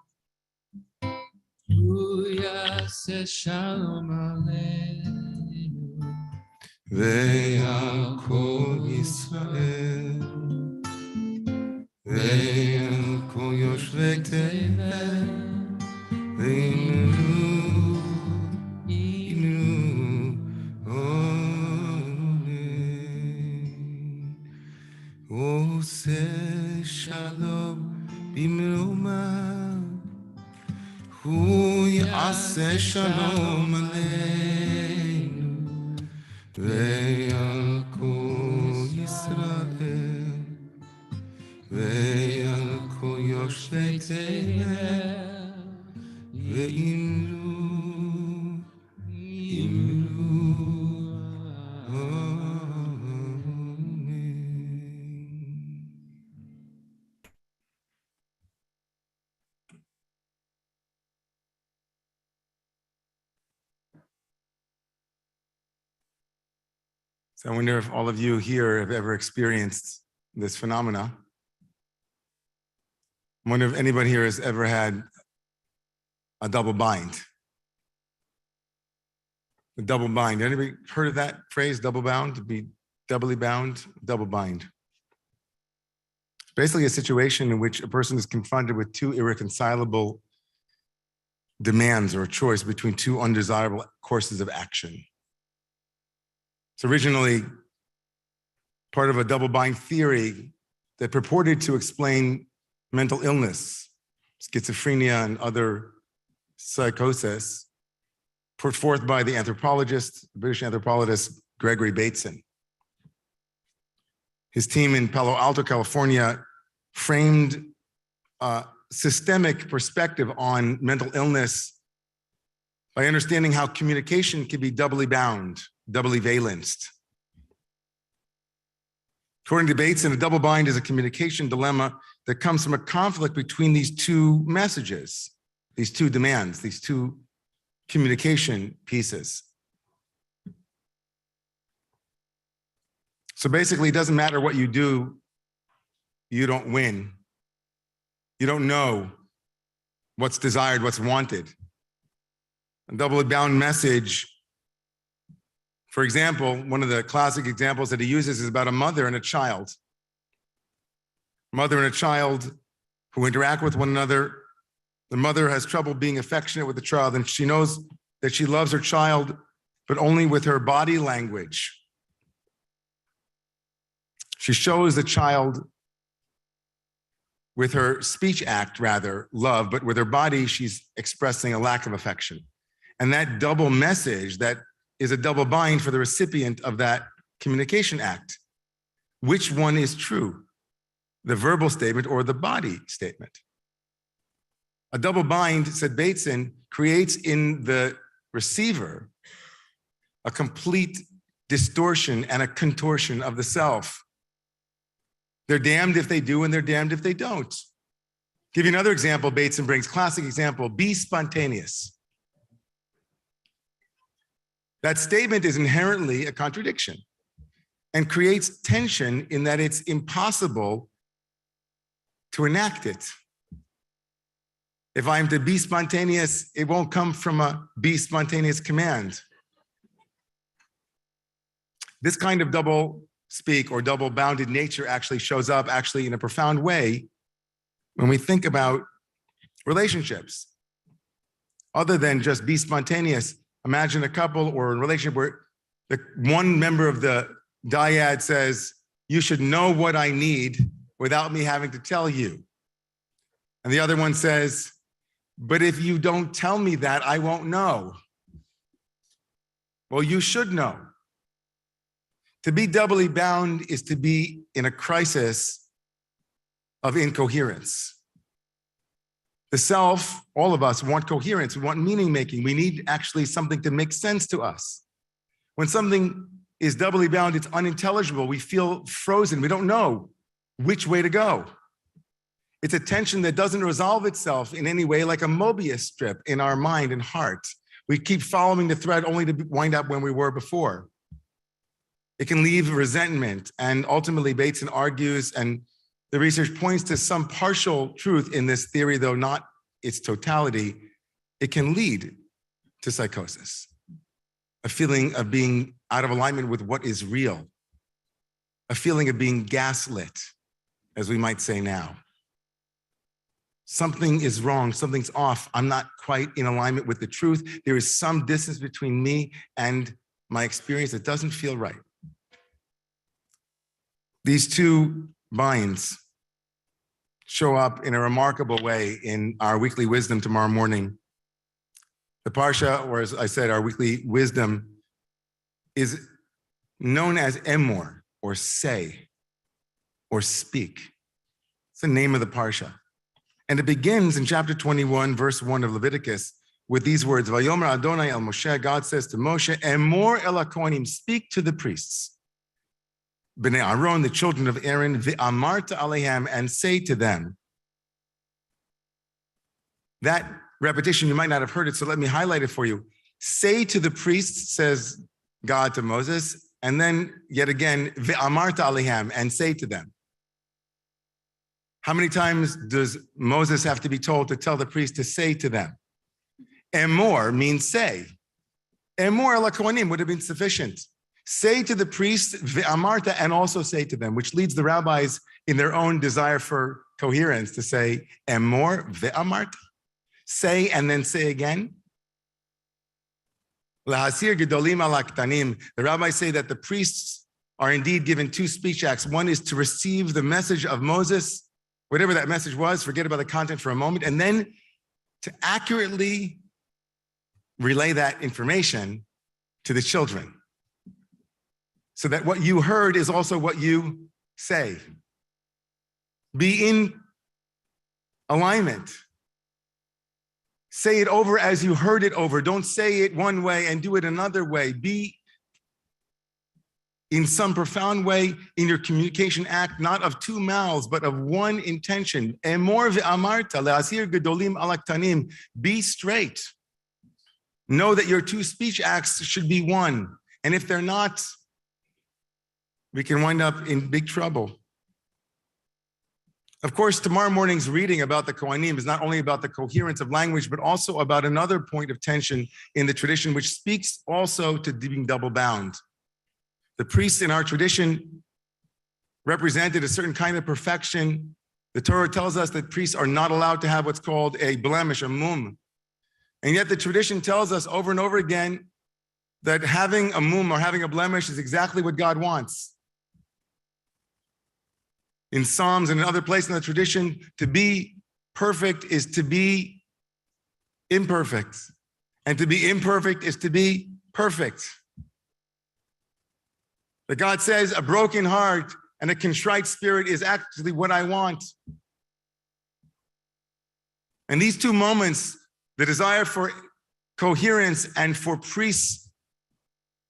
Yaseh shalom aleinu. Ve'al kol Yisrael, ve'al kol yoshvei tevel, ve'imru, amen. Oseh shalom bimroma, hu yaseh shalom aleinu. Ve'al kol Yisrael, ve'al kol yoshvei tevel, ve'imru, amen. So I wonder if all of you here have ever experienced this phenomena. I wonder if anybody here has ever had a double bind. A double bind. Anybody heard of that phrase, double bound? To be doubly bound, double bind. It's basically a situation in which a person is confronted with two irreconcilable demands or a choice between two undesirable courses of action. It's originally part of a double bind theory that purported to explain mental illness, schizophrenia, and other psychosis, put forth by the British anthropologist Gregory Bateson. His team in Palo Alto, California, framed a systemic perspective on mental illness by understanding how communication can be doubly bound, doubly valenced. According to Bateson, a double bind is a communication dilemma that comes from a conflict between these two messages, these two demands, these two communication pieces. So basically, it doesn't matter what you do, you don't win. You don't know what's desired, what's wanted. A doubly bound message, for example, one of the classic examples that he uses is about a mother and a child. Mother and a child who interact with one another. The mother has trouble being affectionate with the child, and she knows that she loves her child, but only with her body language. She shows the child with her speech act, rather, love, but with her body, she's expressing a lack of affection. And that double message, that is a double bind for the recipient of that communication act. Which one is true? The verbal statement or the body statement? A double bind, said Bateson, creates in the receiver a complete distortion and a contortion of the self. They're damned if they do and they're damned if they don't. Give you another example Bateson brings, classic example, be spontaneous. That statement is inherently a contradiction and creates tension in that it's impossible to enact it. If I'm to be spontaneous, it won't come from a be spontaneous command. This kind of double speak or double bounded nature actually shows up in a profound way when we think about relationships. Other than just be spontaneous, imagine a couple or a relationship where the one member of the dyad says, you should know what I need without me having to tell you. And the other one says, but if you don't tell me that, I won't know. Well, you should know. To be doubly bound is to be in a crisis of incoherence. The self, all of us want coherence, we want meaning making. We need actually something to make sense to us. When something is doubly bound, it's unintelligible. We feel frozen. We don't know which way to go. It's a tension that doesn't resolve itself in any way, like a Mobius strip in our mind and heart. We keep following the thread only to wind up when we were before. It can leave resentment, and ultimately Bateson argues, and the research points to some partial truth in this theory, though not its totality. It can lead to psychosis, a feeling of being out of alignment with what is real, a feeling of being gaslit, as we might say now. Something is wrong, something's off. I'm not quite in alignment with the truth. There is some distance between me and my experience that doesn't feel right. These two binds show up in a remarkable way in our weekly wisdom tomorrow morning. The Parsha, or as I said, our weekly wisdom, is known as Emor, or say, or speak. It's the name of the Parsha. And it begins in chapter 21, verse 1 of Leviticus, with these words, Vayomer Adonai el Moshe, God says to Moshe, Emor el HaKohanim, speak to the priests, Bnei Aaron, the children of Aaron, V'amarta alehem, and say to them. That repetition, you might not have heard it, so let me highlight it for you. Say to the priests, says God to Moses, and then yet again, V'amarta alehem, and say to them. How many times does Moses have to be told to tell the priest to say to them? Emor means say. Emor el HaKohanim would have been sufficient. Say to the priests, V'amarta, and also say to them, which leads the rabbis in their own desire for coherence to say, Emor V'amarta. Say and then say again. Lahasir gedolim al haktanim. The rabbis say that the priests are indeed given two speech acts. One is to receive the message of Moses, whatever that message was, forget about the content for a moment, and then to accurately relay that information to the children, so that what you heard is also what you say. Be in alignment. Say it over as you heard it over. Don't say it one way and do it another way. Be in some profound way in your communication act, not of two mouths, but of one intention. Emor ve'amarta le'asir gedolim al haktanim. Be straight. Know that your two speech acts should be one. And if they're not, we can wind up in big trouble. Of course, tomorrow morning's reading about the Kohanim is not only about the coherence of language, but also about another point of tension in the tradition, which speaks also to being double bound. The priests in our tradition represented a certain kind of perfection. The Torah tells us that priests are not allowed to have what's called a blemish, a mum. And yet the tradition tells us over and over again that having a mum or having a blemish is exactly what God wants. In Psalms and in other places in the tradition, to be perfect is to be imperfect. And to be imperfect is to be perfect. But God says a broken heart and a contrite spirit is actually what I want. And these two moments, the desire for coherence and for priests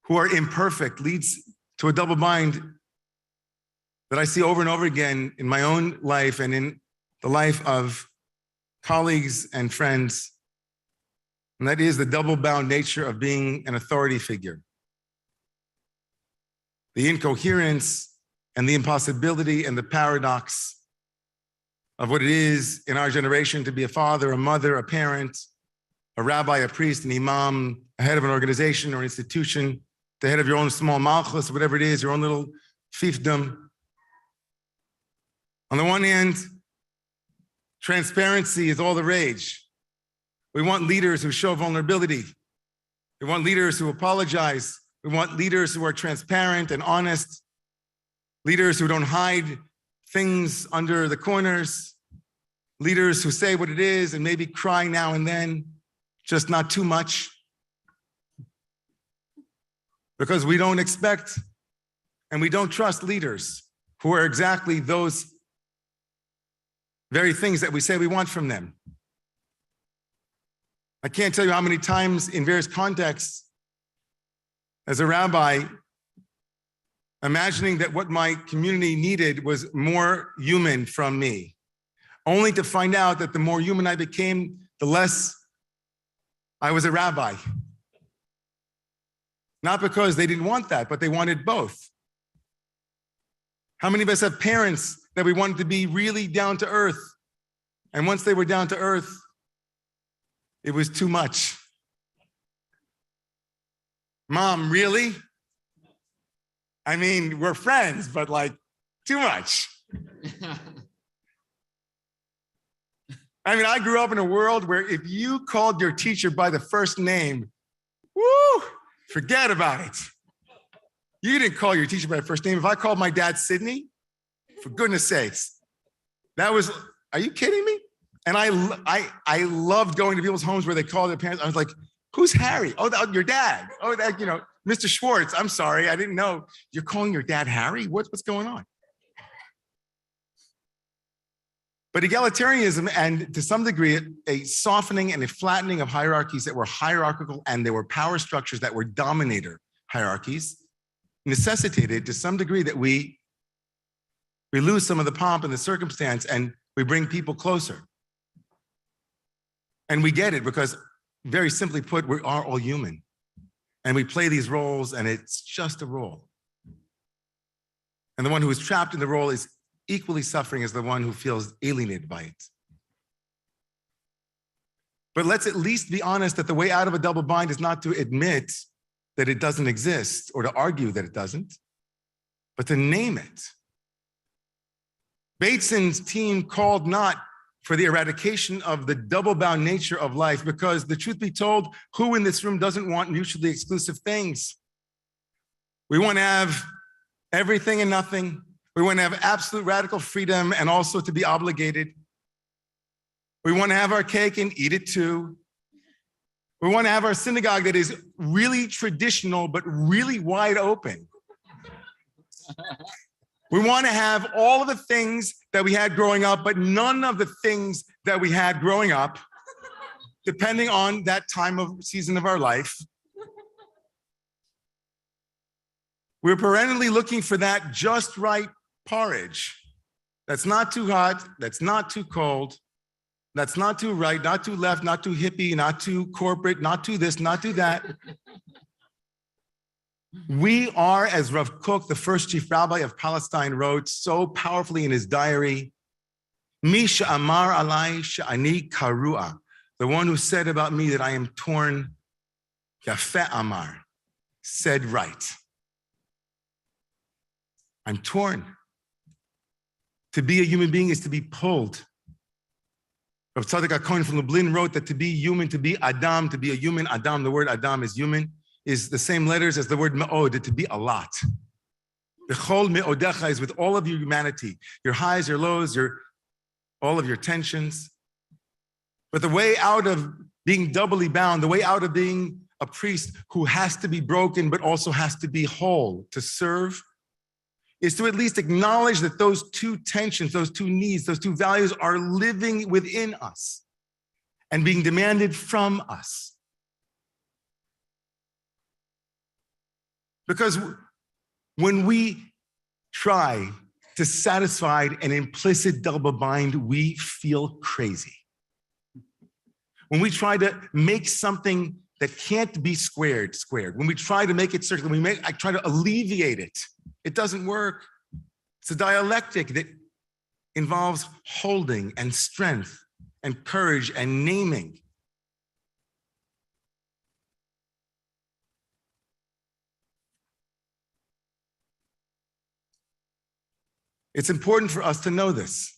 who are imperfect, leads to a double bind that I see over and over again in my own life and in the life of colleagues and friends. And that is the double-bound nature of being an authority figure. The incoherence and the impossibility and the paradox of what it is in our generation to be a father, a mother, a parent, a rabbi, a priest, an imam, a head of an organization or institution, the head of your own small malchus, whatever it is, your own little fiefdom. On the one hand, transparency is all the rage. We want leaders who show vulnerability. We want leaders who apologize. We want leaders who are transparent and honest. Leaders who don't hide things under the corners. Leaders who say what it is and maybe cry now and then, just not too much. Because we don't expect And we don't trust leaders who are exactly those very things that we say we want from them. I can't tell you how many times in various contexts, as a rabbi, imagining that what my community needed was more human from me, only to find out that the more human I became, the less I was a rabbi. Not because they didn't want that, but they wanted both. How many of us have parents that we wanted to be really down to earth? And once they were down to earth, it was too much. Mom, really? I mean, we're friends, but like, too much. I mean, I grew up in a world where if you called your teacher by the first name, woo, forget about it. You didn't call your teacher by the first name. If I called my dad Sidney, for goodness sakes, that was, are you kidding me? And I loved going to people's homes where they called their parents. I was like, who's Harry? Oh, your dad. Oh, that, Mr. Schwartz, I'm sorry, I didn't know. You're calling your dad Harry? What's going on? But egalitarianism, and to some degree, a softening and a flattening of hierarchies that were hierarchical, and there were power structures that were dominator hierarchies, necessitated to some degree that we lose some of the pomp and the circumstance, and we bring people closer. And we get it because, very simply put, we are all human. And we play these roles, and it's just a role. And the one who is trapped in the role is equally suffering as the one who feels alienated by it. But let's at least be honest that the way out of a double bind is not to admit that it doesn't exist or to argue that it doesn't, but to name it. Bateson's team called not for the eradication of the double-bound nature of life, because the truth be told, who in this room doesn't want mutually exclusive things? We want to have everything and nothing. We want to have absolute radical freedom and also to be obligated. We want to have our cake and eat it too. We want to have our synagogue that is really traditional, but really wide open. We want to have all of the things that we had growing up, but none of the things that we had growing up, depending on that time of season of our life. We're perennially looking for that just right porridge. That's not too hot, that's not too cold, that's not too right, not too left, not too hippie, not too corporate, not too this, not too that. We are, as Rav Kook, the first chief rabbi of Palestine, wrote so powerfully in his diary, Misha Amar Alai Sha'ani Karua, the one who said about me that I am torn, Yafeh Amar, said right. I'm torn. To be a human being is to be pulled. Rav Tzadok HaKohen from Lublin wrote that to be human, to be Adam, to be a human, Adam, the word Adam is human, is the same letters as the word me'od, to be a lot. B'chol me'odecha is with all of your humanity, your highs, your lows, all of your tensions. But the way out of being doubly bound, the way out of being a priest who has to be broken but also has to be whole to serve, is to at least acknowledge that those two tensions, those two needs, those two values are living within us and being demanded from us. Because when we try to satisfy an implicit double bind, we feel crazy. When we try to make something that can't be squared, when we try to make it circular, I try to alleviate it, it doesn't work. It's a dialectic that involves holding and strength and courage and naming. It's important for us to know this,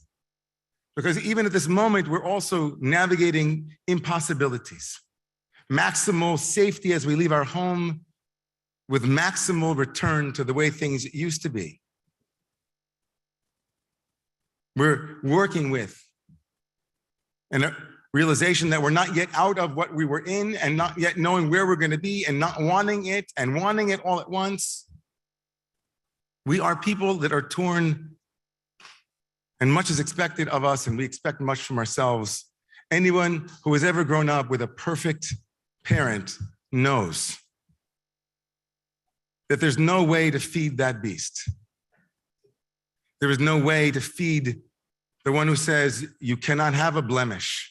because even at this moment, we're also navigating impossibilities. Maximal safety as we leave our home with maximal return to the way things used to be. We're working with a realization that we're not yet out of what we were in and not yet knowing where we're going to be and not wanting it and wanting it all at once. We are people that are torn, and much is expected of us, and we expect much from ourselves. Anyone who has ever grown up with a perfect parent knows that there's no way to feed that beast. There is no way to feed the one who says you cannot have a blemish.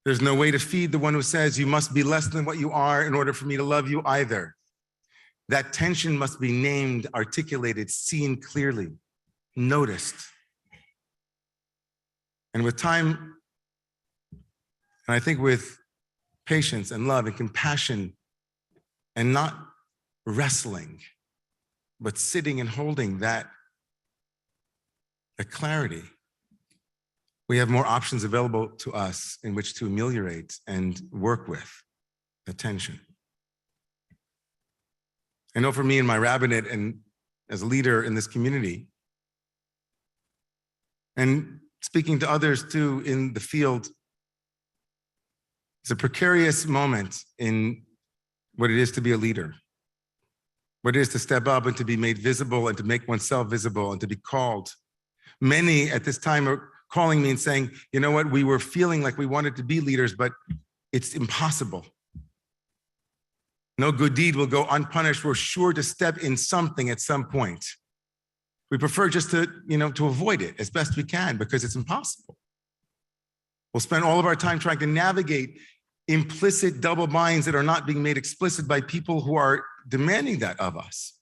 There's no way to feed the one who says you must be less than what you are in order for me to love you either. That tension must be named, articulated, seen clearly, noticed. And with time, and I think with patience and love and compassion, and not wrestling, but sitting and holding that clarity, we have more options available to us in which to ameliorate and work with the tension. I know for me in my rabbinate and as a leader in this community, and speaking to others too in the field, it's a precarious moment in what it is to be a leader, what it is to step up and to be made visible and to make oneself visible and to be called. Many at this time are calling me and saying, you know what, we were feeling like we wanted to be leaders, but it's impossible. No good deed will go unpunished. We're sure to step in something at some point. We prefer just to avoid it as best we can because it's impossible. We'll spend all of our time trying to navigate implicit double binds that are not being made explicit by people who are demanding that of us.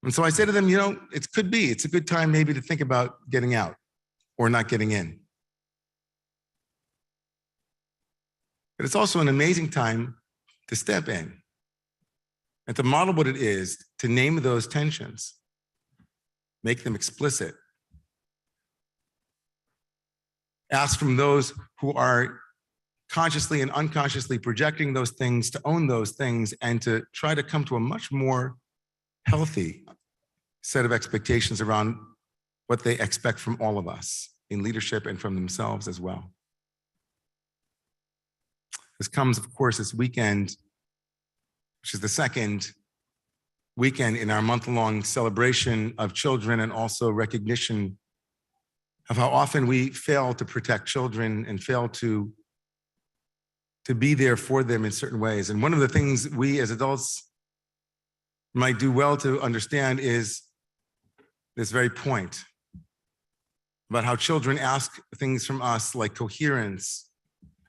And so I say to them, it's a good time maybe to think about getting out or not getting in. But it's also an amazing time to step in and to model what it is to name those tensions, make them explicit. Ask from those who are consciously and unconsciously projecting those things to own those things and to try to come to a much more healthy set of expectations around what they expect from all of us in leadership and from themselves as well. This comes, of course, this weekend, which is the second weekend in our month-long celebration of children and also recognition of how often we fail to protect children and fail to be there for them in certain ways. And one of the things we as adults might do well to understand is this very point about how children ask things from us like coherence.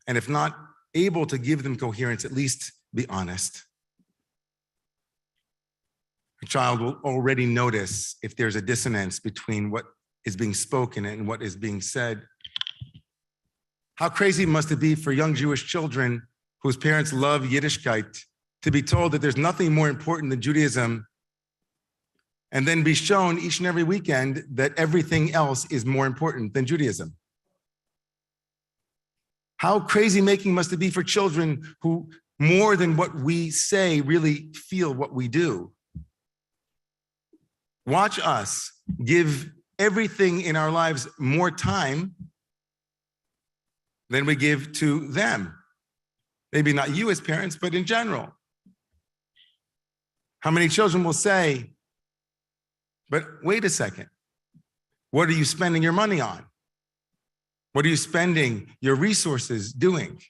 And if not able to give them coherence, at least be honest. A child will already notice if there's a dissonance between what is being spoken and what is being said. How crazy must it be for young Jewish children whose parents love Yiddishkeit to be told that there's nothing more important than Judaism and then be shown each and every weekend that everything else is more important than Judaism? How crazy making must it be for children who, more than what we say, really feel what we do? Watch us give everything in our lives more time than we give to them. Maybe not you as parents, but in general. How many children will say, but wait a second, what are you spending your money on? What are you spending your resources doing?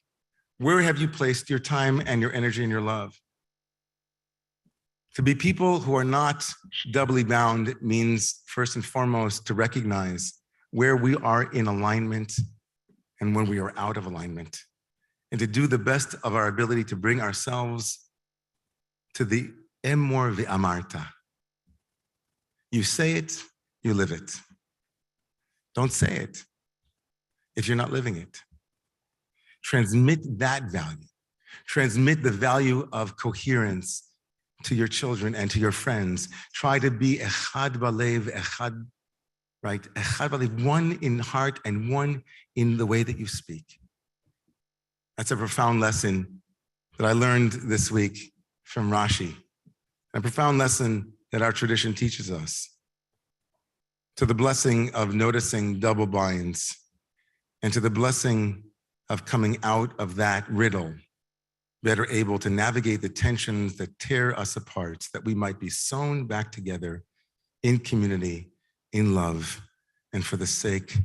Where have you placed your time and your energy and your love? To be people who are not doubly bound means first and foremost to recognize where we are in alignment and when we are out of alignment, and to do the best of our ability to bring ourselves to the emor ve'amarta. You say it, you live it. Don't say it if you're not living it. Transmit that value. Transmit the value of coherence to your children and to your friends. Try to be echad balev, echad, right? Echad balev, one in heart and one in the way that you speak. That's a profound lesson that I learned this week from Rashi. A profound lesson that our tradition teaches us. To the blessing of noticing double binds and to the blessing of coming out of that riddle better able to navigate the tensions that tear us apart, that we might be sewn back together in community, in love, and for the sake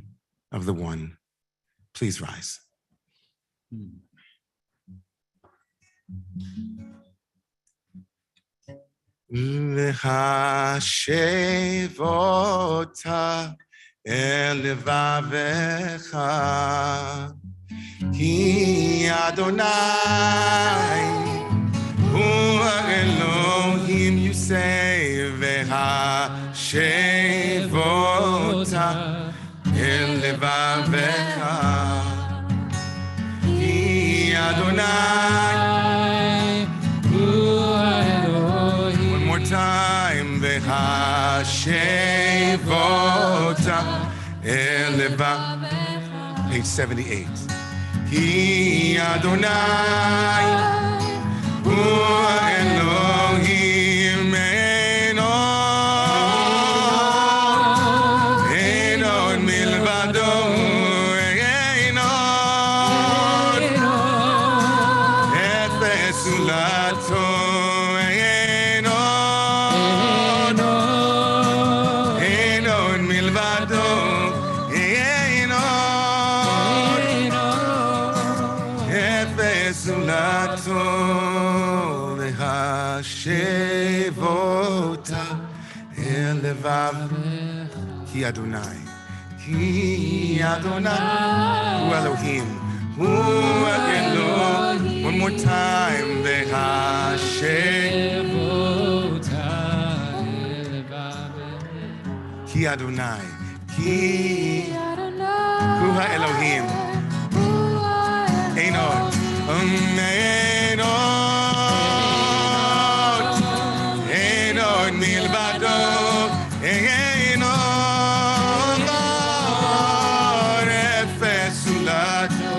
of the one. Please rise. L'chashev ota el levavecha, ki Adonai hu Elohim, you say, v'chashev ota el levavecha, ki Adonai. Time v'chashev ota el levavecha. Page 78. Ki Adonai hu Elohim enon milvado enon efes ulato. L'chashev ota el levavecha, ki Adonai, ki Adonai, hu Elohim, hu Elohim. One more time, l'chashev ota el levavecha, ki Adonai, ki hu Elohim, enon. Enon milvado, enon efes ulato,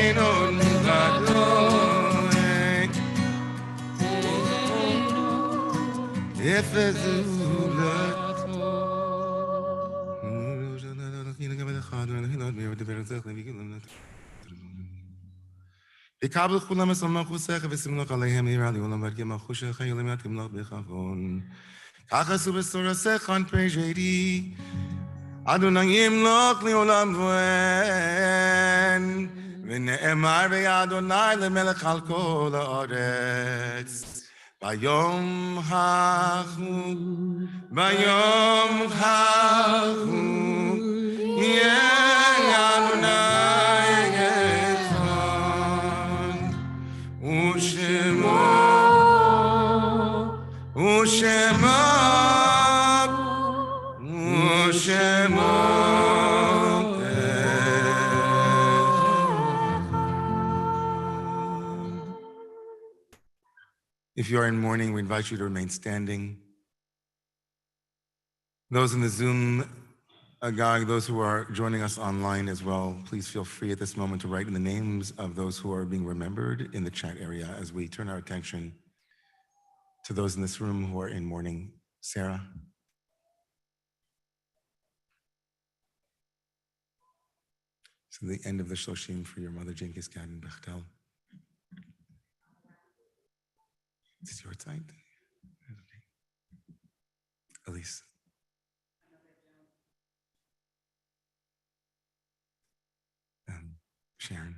enon milvado, efes ulato. Kabbalat Shabbat Shalom Chusech v'simloch aleihem yirah li'olam v'argim achushech hayolim yatimloch b'chavon. Kachasu b'sorasech on page 80. Adonai yimloch li'olam v'en v'ne'emar v'Adonai lemelech al kol ha'aretz. Bayom hachu yeh Adonai echad u'shemo If you are in mourning, we invite you to remain standing. Those in the Zoom Agag, those who are joining us online as well, please feel free at this moment to write in the names of those who are being remembered in the chat area as we turn our attention to those in this room who are in mourning. Sarah. So the end of the Shoshim for your mother, Jenkins Gadden Bechtel. Is this your side? Elise. Sharon.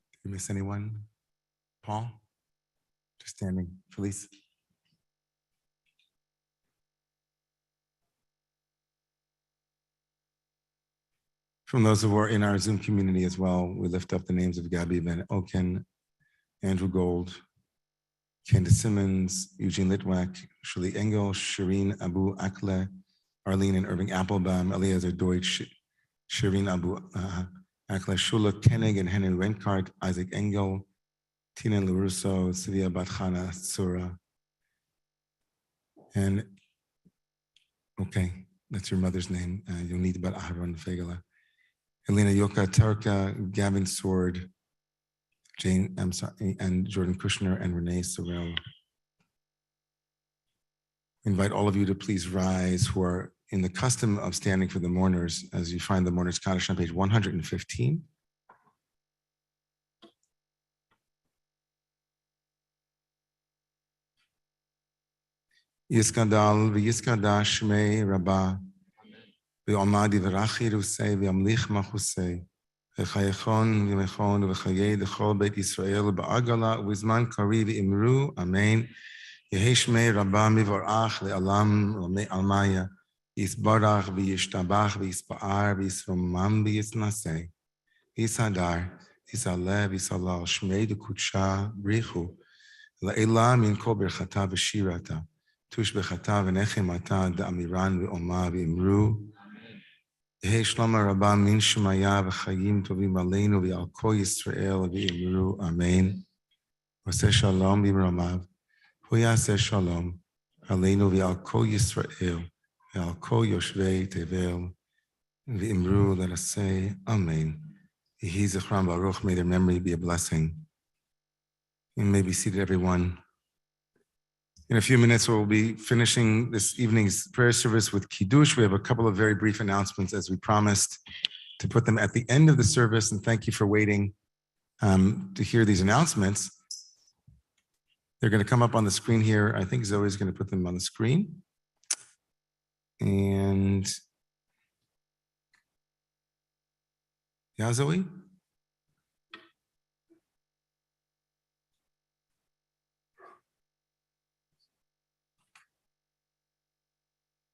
Did you miss anyone? Paul? Just standing. Felice? From those who are in our Zoom community as well, we lift up the names of Gabby Van Oken, Andrew Gold, Candace Simmons, Eugene Litwack, Shirley Engel, Shireen Abu Akle, Arlene and Irving Applebaum, Eliezer Deutsch, Shireen Abu Akle, Shula Koenig and Henry Renkart, Isaac Engel, Tina LaRusso, Sivia Batchana Tsura. And, okay, that's your mother's name. Yonit Bat Aharon Fegala. Elena Yoka Tarka, Gavin Sword, Jane, I'm sorry, and Jordan Kushner and Renee Sorrell. Invite all of you to please rise who are in the custom of standing for the mourners as you find the mourners Kaddish on page 115. Yiskadal v'yiskadash shmei Rabbah v'omadi v'rachir usei v'amlich machusei v'chayechon v'mechon v'chayei d'chol Beit Yisrael ba'agala v'zman kari v'imru amen. Yehi shmei Rabbah mivorach le'alam almaya yisbarach v'yishtabach v'yispa'ar v'yisromam v'yisnasei v'yisadar v'yisaleh v'yisalal shmei d'kutsha brichu le'elah min kol berchata v'shirata tush bechata v'nechemata da'amiran v'oma v'imru Yehi shlama Rabbah min shemaya v'chayim tovim aleinu v'al kol Yisrael v'imru amen. V'aseh shalom v'imramav Huyaseh shalom aleinu v'al kol Yisrael v'al kol yoshvei tevel v'imru, let us say amen. Yehi zichram baruch, may their memory be a blessing. You may be seated, everyone. In a few minutes, we'll be finishing this evening's prayer service with Kiddush. We have a couple of very brief announcements, as we promised, to put them at the end of the service, and thank you for waiting to hear these announcements. They're going to come up on the screen here. I think Zoe's going to put them on the screen. And yeah, Zoe?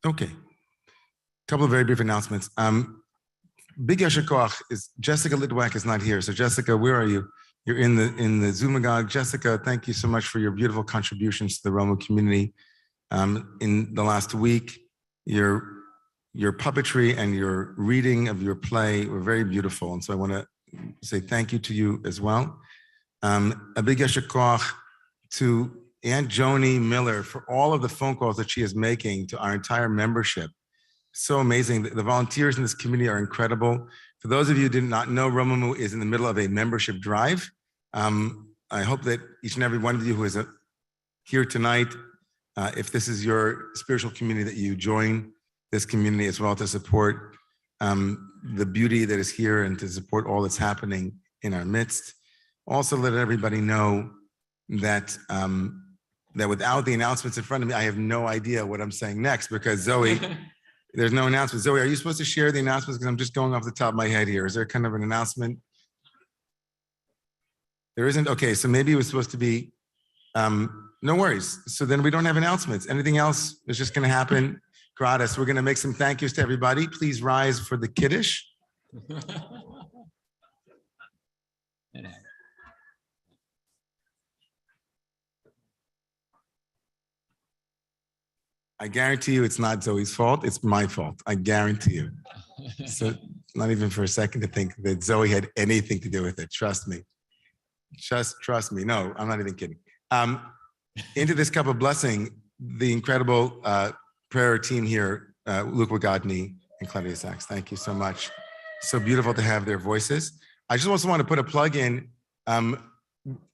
Okay. A couple of very brief announcements. Big Yasher Koach is Jessica Litwack is not here. So Jessica, where are you? You're in the Zoomagog. Jessica, thank you so much for your beautiful contributions to the Romemu community in the last week. Your puppetry and your reading of your play were very beautiful. And so I want to say thank you to you as well. A big Yasher Koach to Aunt Joni Miller for all of the phone calls that she is making to our entire membership. So amazing. The volunteers in this community are incredible. For those of you who did not know, Romemu is in the middle of a membership drive. I hope that each and every one of you who is here tonight, if this is your spiritual community, that you join this community as well to support the beauty that is here and to support all that's happening in our midst. Also let everybody know that that without the announcements in front of me, I have no idea what I'm saying next because Zoe, there's no announcement. Zoe, are you supposed to share the announcements? Because I'm just going off the top of my head here. Is there kind of an announcement? There isn't? Okay, so maybe it was supposed to be, no worries. So then we don't have announcements. Anything else is just gonna happen gratis. We're gonna make some thank yous to everybody. Please rise for the Kiddush. I guarantee you it's not Zoe's fault, it's my fault. I guarantee you. So not even for a second to think that Zoe had anything to do with it. Trust me. Just trust me. No, I'm not even kidding. Into this cup of blessing, the incredible prayer team here, Luke Wagodny and Claudia Sachs. Thank you so much. So beautiful to have their voices. I just also want to put a plug in.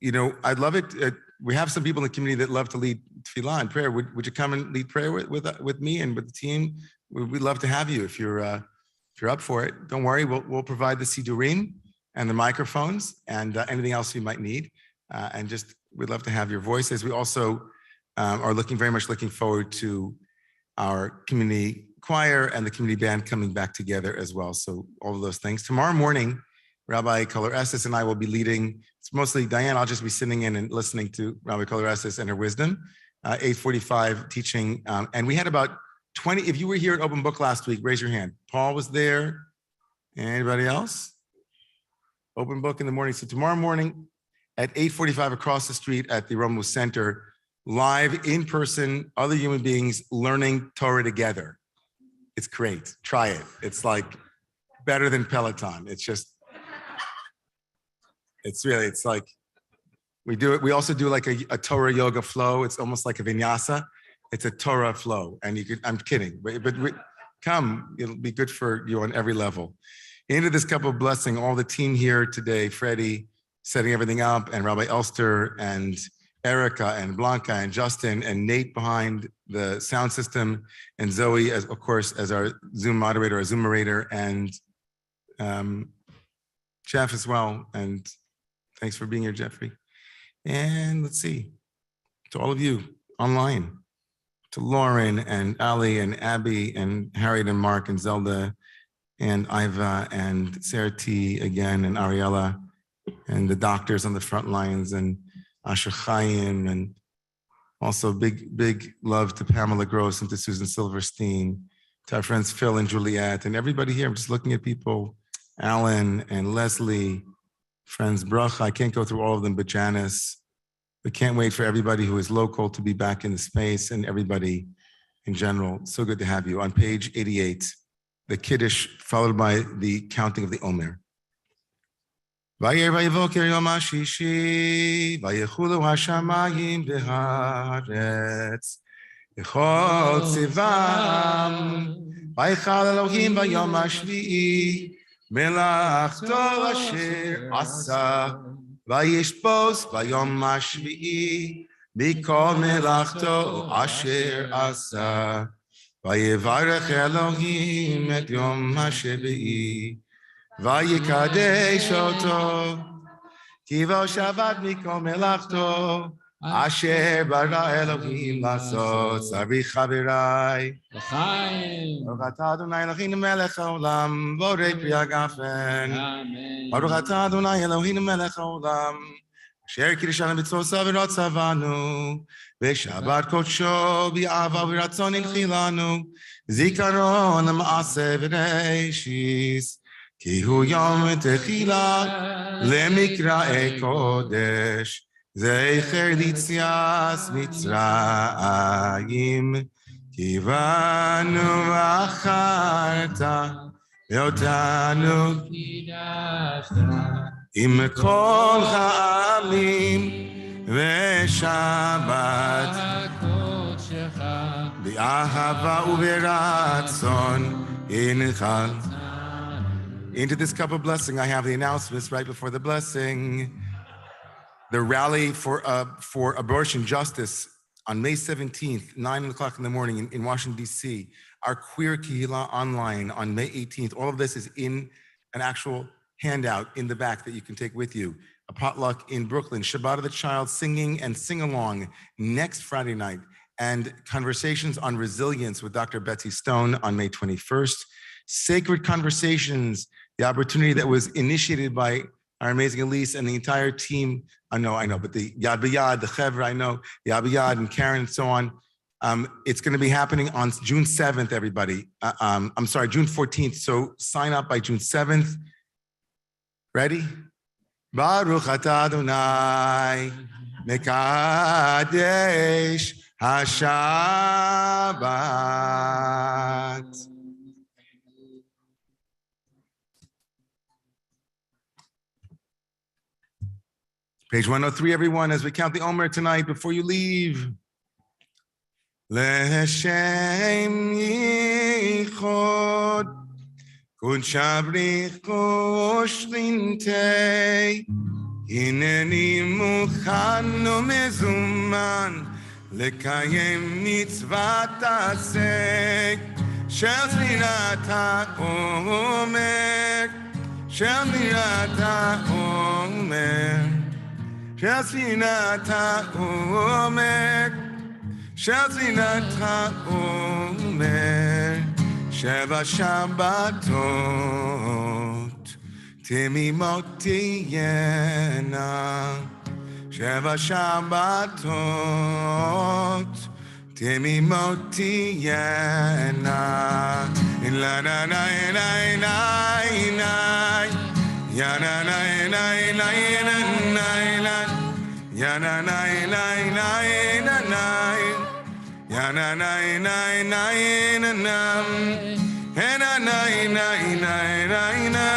You know, I'd love it. We have some people in the community that love to lead tefillah and prayer. Would you come and lead prayer with me and with the team? We'd love to have you if you're up for it. Don't worry, we'll provide the sidurim and the microphones and anything else you might need. And just we'd love to have your voices. We also are very much looking forward to our community choir and the community band coming back together as well. So all of those things. Tomorrow morning, Rabbi Koloresis and I will be leading. It's mostly Diane. I'll just be sitting in and listening to Rabbi Koloresis and her wisdom. 8:45 teaching. And we had about 20. If you were here at Open Book last week, raise your hand. Paul was there. Anybody else? Open Book in the morning. So tomorrow morning at 8:45 across the street at the Romemu Center, live in person, other human beings learning Torah together. It's great. Try it. It's like better than Peloton. It's just. It's like We do it. We also do like a Torah yoga flow. It's almost like a vinyasa. It's a Torah flow. And you could, I'm kidding, but come, it'll be good for you on every level. Into this cup of blessing, all the team here today, Freddie, setting everything up, and Rabbi Elster, and Erica, and Blanca, and Justin, and Nate behind the sound system, and Zoe, as of course, as our Zoom moderator, our Zoom moderator, and Jeff as well. And thanks for being here, Jeffrey. And let's see, to all of you online, to Lauren, and Ali, and Abby, and Harriet, and Mark, and Zelda, and Iva, and Sarah T. again, and Ariella, and the doctors on the front lines, and Asher Chaim, and also big love to Pamela Gross and to Susan Silverstein, to our friends Phil and Juliet, and everybody here. I'm just looking at people, Alan and Leslie, friends Bracha. I can't go through all of them, but Janice. We can't wait for everybody who is local to be back in the space, and everybody in general. So good to have you. On page 88, the Kiddush followed by the counting of the Omer. Vayer vayevoker yom hashishi, vayechulu hashamayim b'haaretz, v'chol tzivam, vayechal Elohim vayom hashvi'i, melachto asher asa, vayishpos vayom hashvi'i, mikol melachto asher asa, vayevarech Elohim et yom hashevi'i, Vayikadesh oto, kivo Shabbat mikol melachto, asher bara Elohim lasot, tzarich chavirai. Baruch atah Adonai Eloheinu melech haolam, borei pri hagafen. Baruch atah Adonai Eloheinu melech haolam, asher kiddushanu b'tzosav v'rot tzavanu, v'shabbat kodsho b'ava v'ratzon inchilanu, zikaron l'maaseh v'reishis. Ki hu yom techila lemikrae kodesh, zecher litzias mitzrayim, kivanu acharta ve'otanu im kol ha'amim ve'shabbat bi'ahava u'beratzon inchal. Into this cup of blessing, I have the announcements right before the blessing. The rally for abortion justice on May 17th, 9 o'clock in the morning in Washington, D.C. Our Queer Kehillah online on May 18th. All of this is in an actual handout in the back that you can take with you. A potluck in Brooklyn, Shabbat of the Child singing and sing-along next Friday night, and conversations on resilience with Dr. Betsy Stone on May 21st. Sacred Conversations, the opportunity that was initiated by our amazing Elise and the entire team. I know, but the Yad B'Yad, the Chevra, I know, Yad B'Yad and Karen and so on. It's going to be happening on June 7th, everybody. I'm sorry, June 14th. So sign up by June 7th. Ready? Baruch atah Adonai, Mekadesh HaShabbat. Page 103, everyone, as we count the Omer tonight before you leave. L'Hashem yichod, kudsha bricho shlintei, hineni mukhan u'mezuman, lekayem mitzvat asek, shel zvirat ha'omer, shel zvirat ha'omer. Shazvinat ha'omer, Shazvinat ha'omer, Sheva Shabbatot, Timimot tiyena, Sheva Shabbatot, Timimot tiyena, la na na na na na. Ya na na na na na na na. Ya na na na na na na. Ya na na na na na na. Na na na na na na.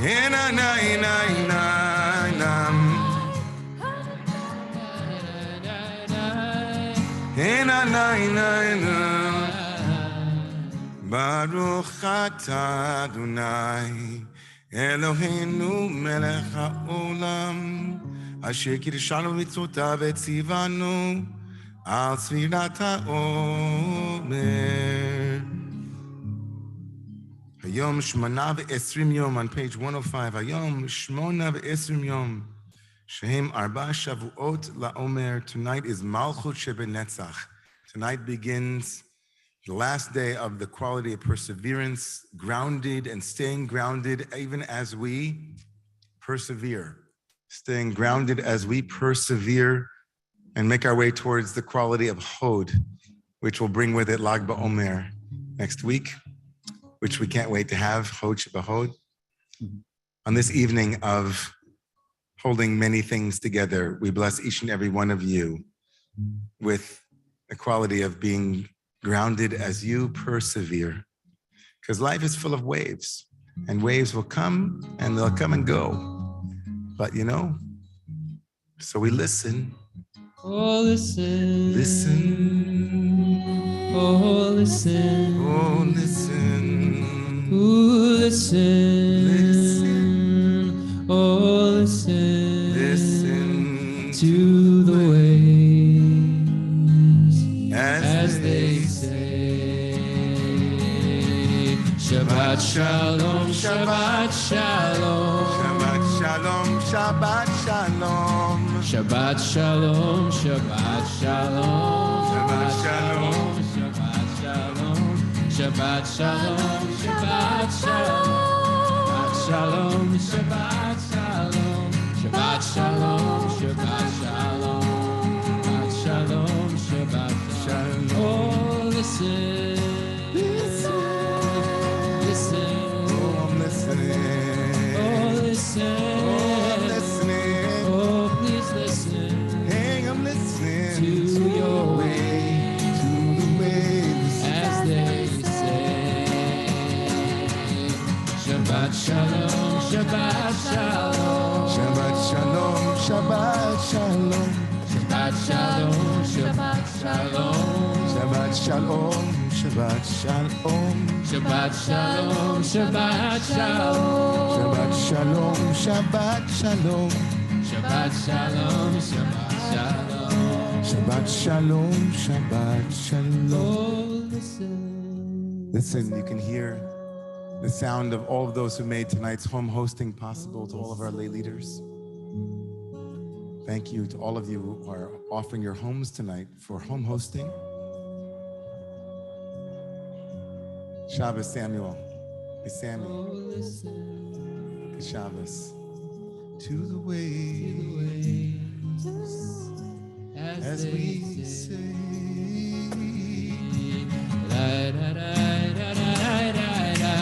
Na na na na na. Baruch atah Adonai Eloheinu melech haolam asher kiddushanu mitzvotav vetzivanu al tzvirat haomer. Hayom shmona ve'esrim yom on page 105. Hayom shmona ve'esrim yom shehem arba shavuot la'omer. Tonight is Malchut Shebenetzach. Tonight begins the last day of the quality of perseverance, grounded and staying grounded even as we persevere. Staying grounded as we persevere and make our way towards the quality of Hod, which will bring with it Lag BaOmer next week, which we can't wait to have, Hod Shebahod. On this evening of holding many things together, we bless each and every one of you with the quality of being grounded as you persevere. Because life is full of waves, and waves will come and they'll come and go. But so we listen. Oh, listen. Listen. Oh, listen. Oh, listen. Ooh, listen. Listen. Oh, listen. Listen To the waves as they say. Shabbat shalom, Shabbat shalom. Shabbat shalom, Shabbat shalom. Shabbat shalom, Shabbat shalom. Shabbat shalom. Shabbat shalom. Shabbat shalom, Shabbat shalom. Shabbat shalom, Shabbat shalom. Shabbat shalom, Shabbat shalom. Shabbat shalom, Shabbat shalom. Oh, listen. Listen. Oh, I'm listening. Oh, listen. Oh, I'm listening. Oh, please listen Hey, I'm listening to your way to the waves. as they say. Shabbat shalom, Shabbat shalom. Shabbat shalom, Shabbat shalom. Shabbat shalom, Shabbat shalom. Shabbat shalom, Shabbat shalom. Shabbat shalom, Shabbat shalom. Shabbat shalom, Shabbat shalom. Shabbat shalom, Shabbat shalom. Shabbat shalom, Shabbat shalom. Oh, listen. Listen, you can hear the sound of all of those who made tonight's home hosting possible, to all of our lay leaders. Thank you to all of you who are offering your homes tonight for home hosting. Shabbos, Samuel. Hey, Sammy. Oh, listen. Good Shabbos. To the waves as we say. La, da, da, da, da, da, da.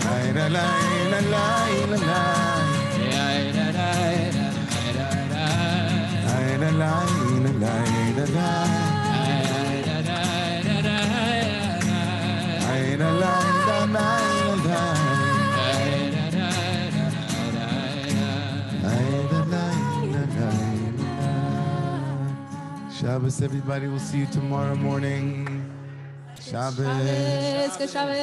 La, la, la, la, la, la, la. La, da, da, da, da, da, da. La, la, la, la, la, la, la. Shabbos, everybody. We'll see you tomorrow morning. Shabbos. Good Shabbos.